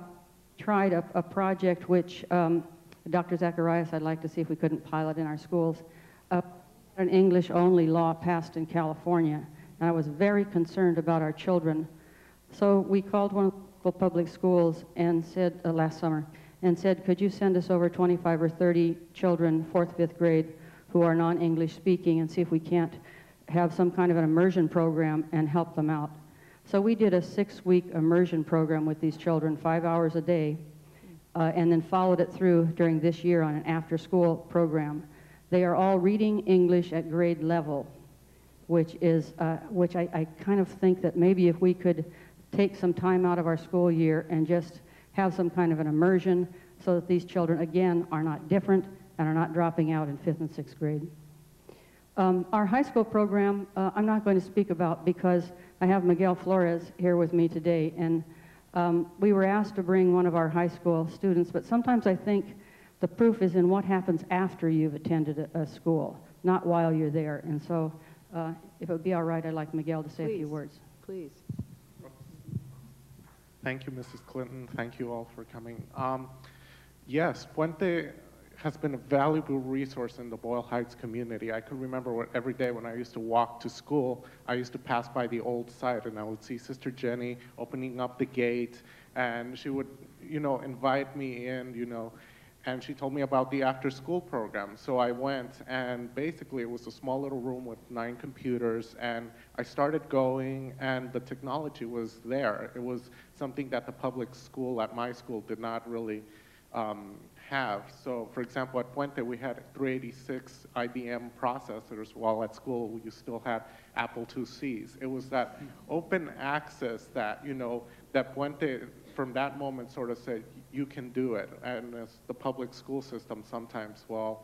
tried a project which Dr. Zacharias, I'd like to see if we couldn't pilot in our schools, an English-only law passed in California. And I was very concerned about our children. So we called one of the public schools and said, last summer, and said, could you send us over 25 or 30 children, 4th, 5th grade, who are non-English speaking, and see if we can't have some kind of an immersion program and help them out. So we did a 6-week immersion program with these children, 5 hours a day, and then followed it through during this year on an after-school program. They are all reading English at grade level, which I kind of think that maybe if we could take some time out of our school year and just have some kind of an immersion so that these children, again, are not different and are not dropping out in 5th and 6th grade. Our high school program, I'm not going to speak about because I have Miguel Flores here with me today, and we were asked to bring one of our high school students, but sometimes I think the proof is in what happens after you've attended a school, not while you're there. And so if it would be all right, I'd like Miguel to say a few words. Please. Thank you, Mrs. Clinton. Thank you all for coming. Yes, Puente has been a valuable resource in the Boyle Heights community. I could remember every day when I used to walk to school, I used to pass by the old site and I would see Sister Jenny opening up the gate, and she would, invite me in, and she told me about the after-school program. So I went, and basically it was a small little room with 9 computers, and I started going, and the technology was there. It was something that the public school at my school did not really have. So, for example, at Puente, we had 386 IBM processors, while at school you still had Apple IICs. It was that open access that, you know, that Puente, from that moment, sort of said, you can do it. And as the public school system sometimes, well,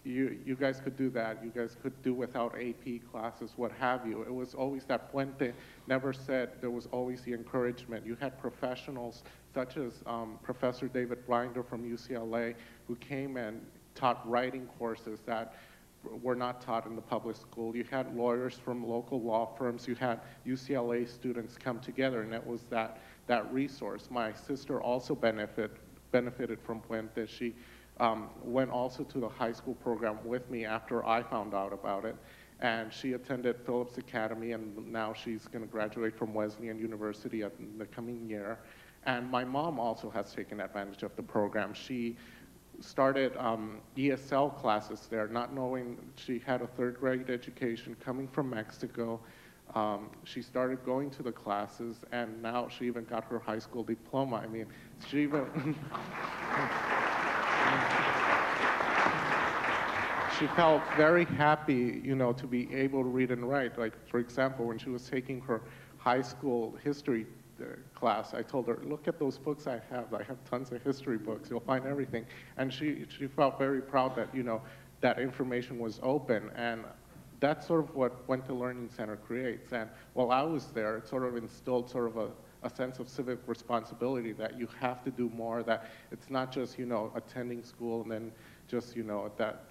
you guys could do that. You guys could do without AP classes, what have you. It was always that Puente never said, there was always the encouragement. You had professionals such as Professor David Blinder from UCLA, who came and taught writing courses that were not taught in the public school. You had lawyers from local law firms. You had UCLA students come together, and it was that resource. My sister also benefited from Puente. She went also to the high school program with me after I found out about it. And she attended Phillips Academy, and now she's going to graduate from Wesleyan University in the coming year. And my mom also has taken advantage of the program. She started ESL classes there, not knowing she had a third grade education coming from Mexico. She started going to the classes, and now she even got her high school diploma. I mean, she even... She felt very happy, you know, to be able to read and write. Like, for example, when she was taking her high school history class, I told her, look at those books I have. I have tons of history books. You'll find everything. And she felt very proud that, you know, that information was open. And that's sort of what Puente Learning Center creates. And while I was there, it sort of instilled sort of a sense of civic responsibility that you have to do more, that it's not just, you know, attending school and then just, you know, that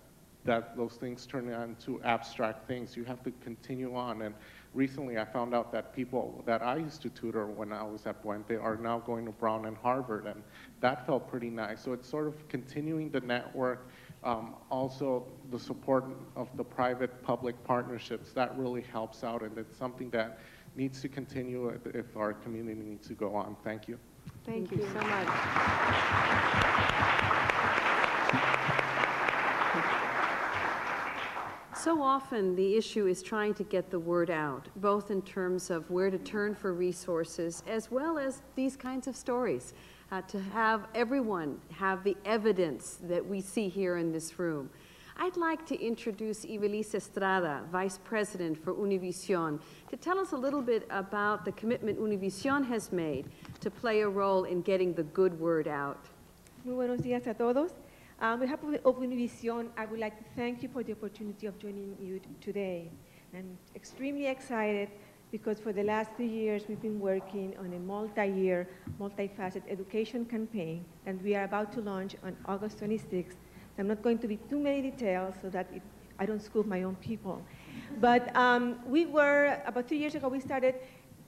those things turn into abstract things. You have to continue on. And recently I found out that people that I used to tutor when I was at Puente are now going to Brown and Harvard, and that felt pretty nice. So it's sort of continuing the network, also the support of the private-public partnerships. That really helps out, and it's something that needs to continue if our community needs to go on. Thank you. Thank you so much. So often the issue is trying to get the word out, both in terms of where to turn for resources, as well as these kinds of stories, to have everyone have the evidence that we see here in this room. I'd like to introduce Ivelisse Estrada, Vice President for Univision, to tell us a little bit about the commitment Univision has made to play a role in getting the good word out. Muy buenos días a todos. On behalf of Univision, I would like to thank you for the opportunity of joining you today. I'm extremely excited because for the last 3 years we've been working on a multi-year, multifaceted education campaign, and we are about to launch on August 26th. I'm not going to be too many details so that I don't school my own people. But we were, about 2 years ago, we started.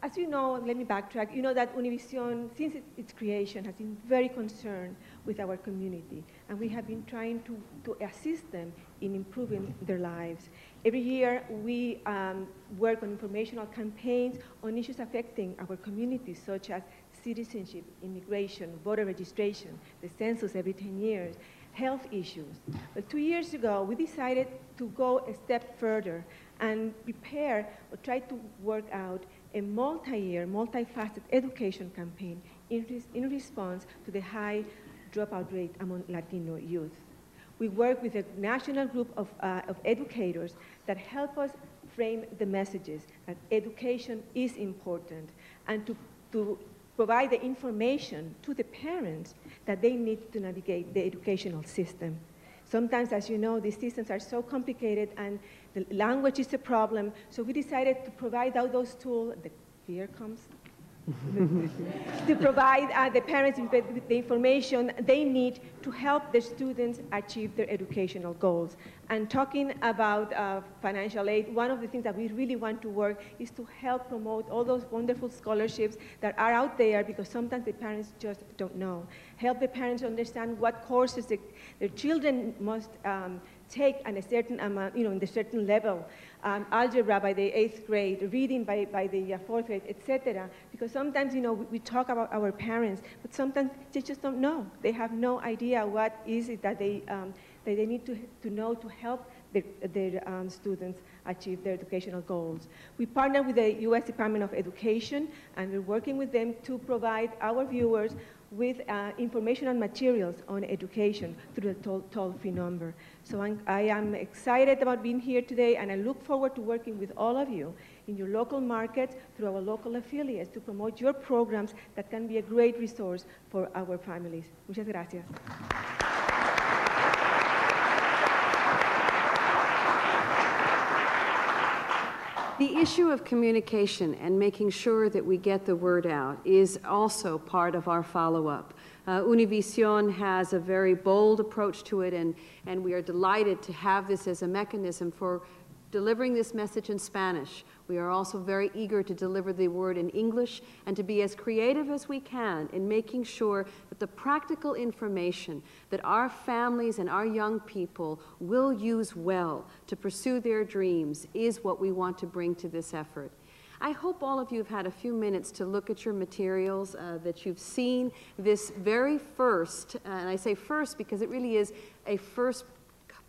As you know, let me backtrack, you know that Univision, since its creation, has been very concerned with our community, and we have been trying to assist them in improving their lives. Every year, we work on informational campaigns on issues affecting our communities, such as citizenship, immigration, voter registration, the census every 10 years, health issues. But 2 years ago, we decided to go a step further and prepare or try to work out a multi-year, multifaceted education campaign in response to the high dropout rate among Latino youth. We work with a national group of educators that help us frame the messages that education is important, and to provide the information to the parents that they need to navigate the educational system. Sometimes, as you know, these systems are so complicated and the language is a problem, so we decided to provide out those tools, here comes, to provide the parents with the information they need to help their students achieve their educational goals. And talking about financial aid, one of the things that we really want to work is to help promote all those wonderful scholarships that are out there, because sometimes the parents just don't know. Help the parents understand what courses their children must take at a certain amount, you know, in a certain level. Algebra by the 8th grade, reading by the 4th grade, etc. Because sometimes, you know, we talk about our parents, but sometimes they just don't know. They have no idea what is it that they need to know to help their students achieve their educational goals. We partner with the U.S. Department of Education, and we're working with them to provide our viewers with information and materials on education through the toll-free number. So I am excited about being here today, and I look forward to working with all of you in your local markets through our local affiliates to promote your programs that can be a great resource for our families. Muchas gracias. The issue of communication and making sure that we get the word out is also part of our follow-up. Univision has a very bold approach to it, and we are delighted to have this as a mechanism for delivering this message in Spanish. We are also very eager to deliver the word in English and to be as creative as we can in making sure that the practical information that our families and our young people will use well to pursue their dreams is what we want to bring to this effort. I hope all of you have had a few minutes to look at your materials, that you've seen this very first, and I say first because it really is a first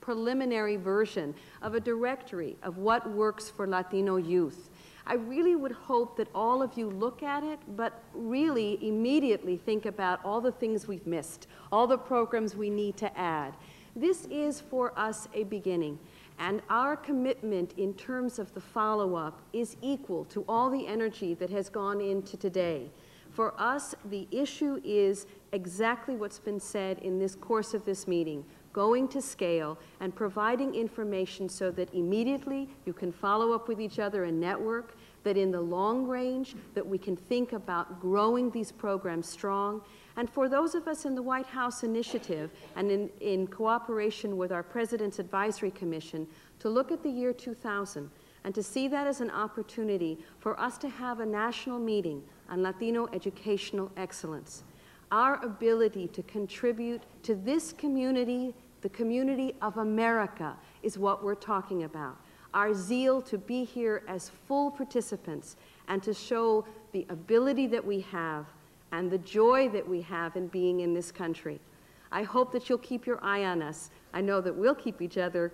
preliminary version of a directory of what works for Latino youth. I really would hope that all of you look at it, but really immediately think about all the things we've missed, all the programs we need to add. This is for us a beginning, and our commitment in terms of the follow-up is equal to all the energy that has gone into today. For us, the issue is exactly what's been said in this course of this meeting: going to scale and providing information so that immediately you can follow up with each other and network, that in the long range that we can think about growing these programs strong. And for those of us in the White House initiative and in cooperation with our President's Advisory Commission, to look at the year 2000 and to see that as an opportunity for us to have a national meeting on Latino educational excellence. Our ability to contribute to this community, the community of America, is what we're talking about. Our zeal to be here as full participants and to show the ability that we have and the joy that we have in being in this country. I hope that you'll keep your eye on us. I know that we'll keep each other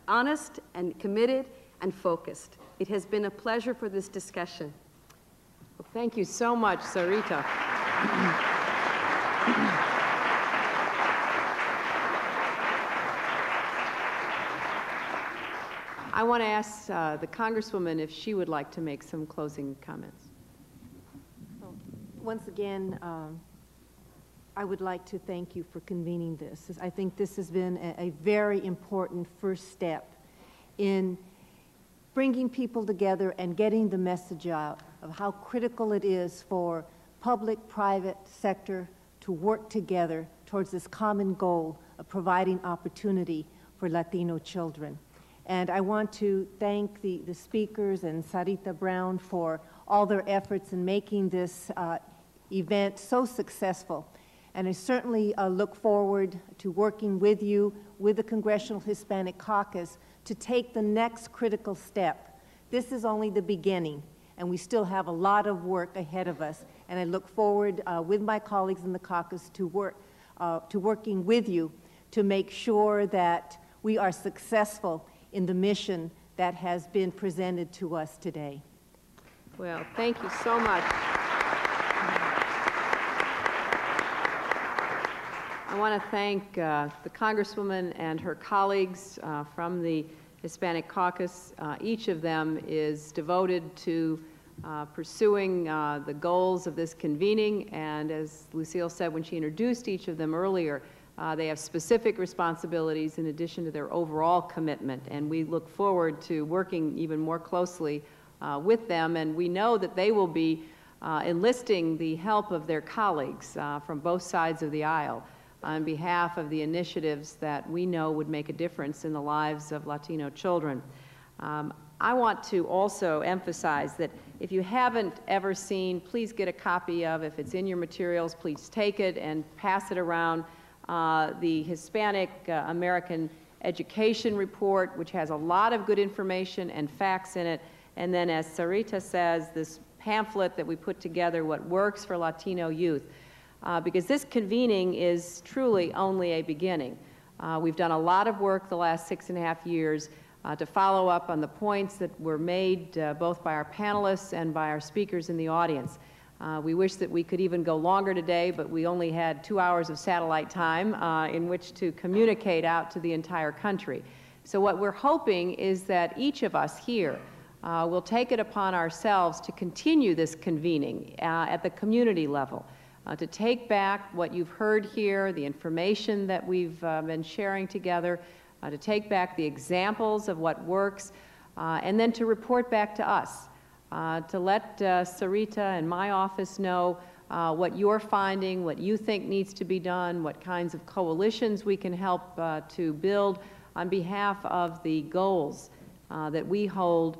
honest and committed and focused. It has been a pleasure for this discussion. Well, thank you so much, Sarita. I want to ask the Congresswoman if she would like to make some closing comments. Once again, I would like to thank you for convening this. I think this has been a very important first step in bringing people together and getting the message out of how critical it is for public-private sector to work together towards this common goal of providing opportunity for Latino children. And I want to thank the speakers and Sarita Brown for all their efforts in making this event so successful. And I certainly look forward to working with you, with the Congressional Hispanic Caucus, to take the next critical step. This is only the beginning, and we still have a lot of work ahead of us. And I look forward with my colleagues in the caucus to working with you to make sure that we are successful in the mission that has been presented to us today. Well, thank you so much. I want to thank the Congresswoman and her colleagues from the Hispanic Caucus. Each of them is devoted to pursuing the goals of this convening, and as Lucille said when she introduced each of them earlier, they have specific responsibilities in addition to their overall commitment, and we look forward to working even more closely with them, and we know that they will be enlisting the help of their colleagues from both sides of the aisle on behalf of the initiatives that we know would make a difference in the lives of Latino children. I want to also emphasize that if you haven't ever seen, please get a copy of, if it's in your materials, please take it and pass it around, the Hispanic American Education Report, which has a lot of good information and facts in it. And then, as Sarita says, this pamphlet that we put together, What Works for Latino Youth. Because this convening is truly only a beginning. We've done a lot of work the last 6.5 years to follow up on the points that were made both by our panelists and by our speakers in the audience. We wish that we could even go longer today, but we only had 2 hours of satellite time in which to communicate out to the entire country. So what we're hoping is that each of us here will take it upon ourselves to continue this convening at the community level, to take back what you've heard here, the information that we've been sharing together, to take back the examples of what works, and then to report back to us, to let Sarita and my office know what you're finding, what you think needs to be done, what kinds of coalitions we can help to build on behalf of the goals that we hold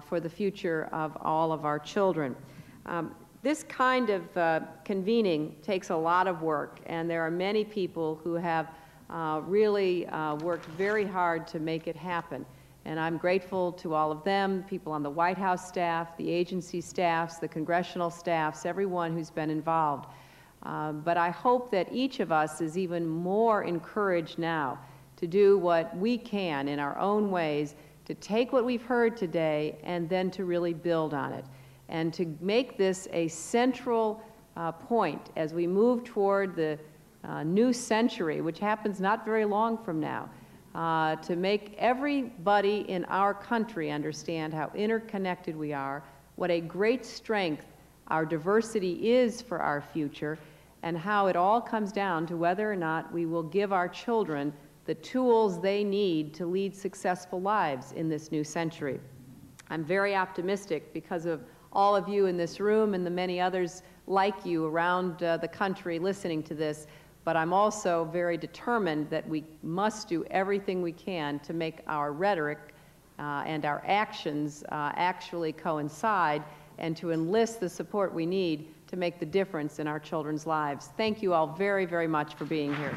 for the future of all of our children. This kind of convening takes a lot of work, and there are many people who have really worked very hard to make it happen. And I'm grateful to all of them, people on the White House staff, the agency staffs, the congressional staffs, everyone who's been involved. But I hope that each of us is even more encouraged now to do what we can in our own ways to take what we've heard today and then to really build on it, and to make this a central point as we move toward the new century, which happens not very long from now, to make everybody in our country understand how interconnected we are, what a great strength our diversity is for our future, and how it all comes down to whether or not we will give our children the tools they need to lead successful lives in this new century. I'm very optimistic because of all of you in this room and the many others like you around the country listening to this, but I'm also very determined that we must do everything we can to make our rhetoric and our actions actually coincide, and to enlist the support we need to make the difference in our children's lives. Thank you all very, very much for being here.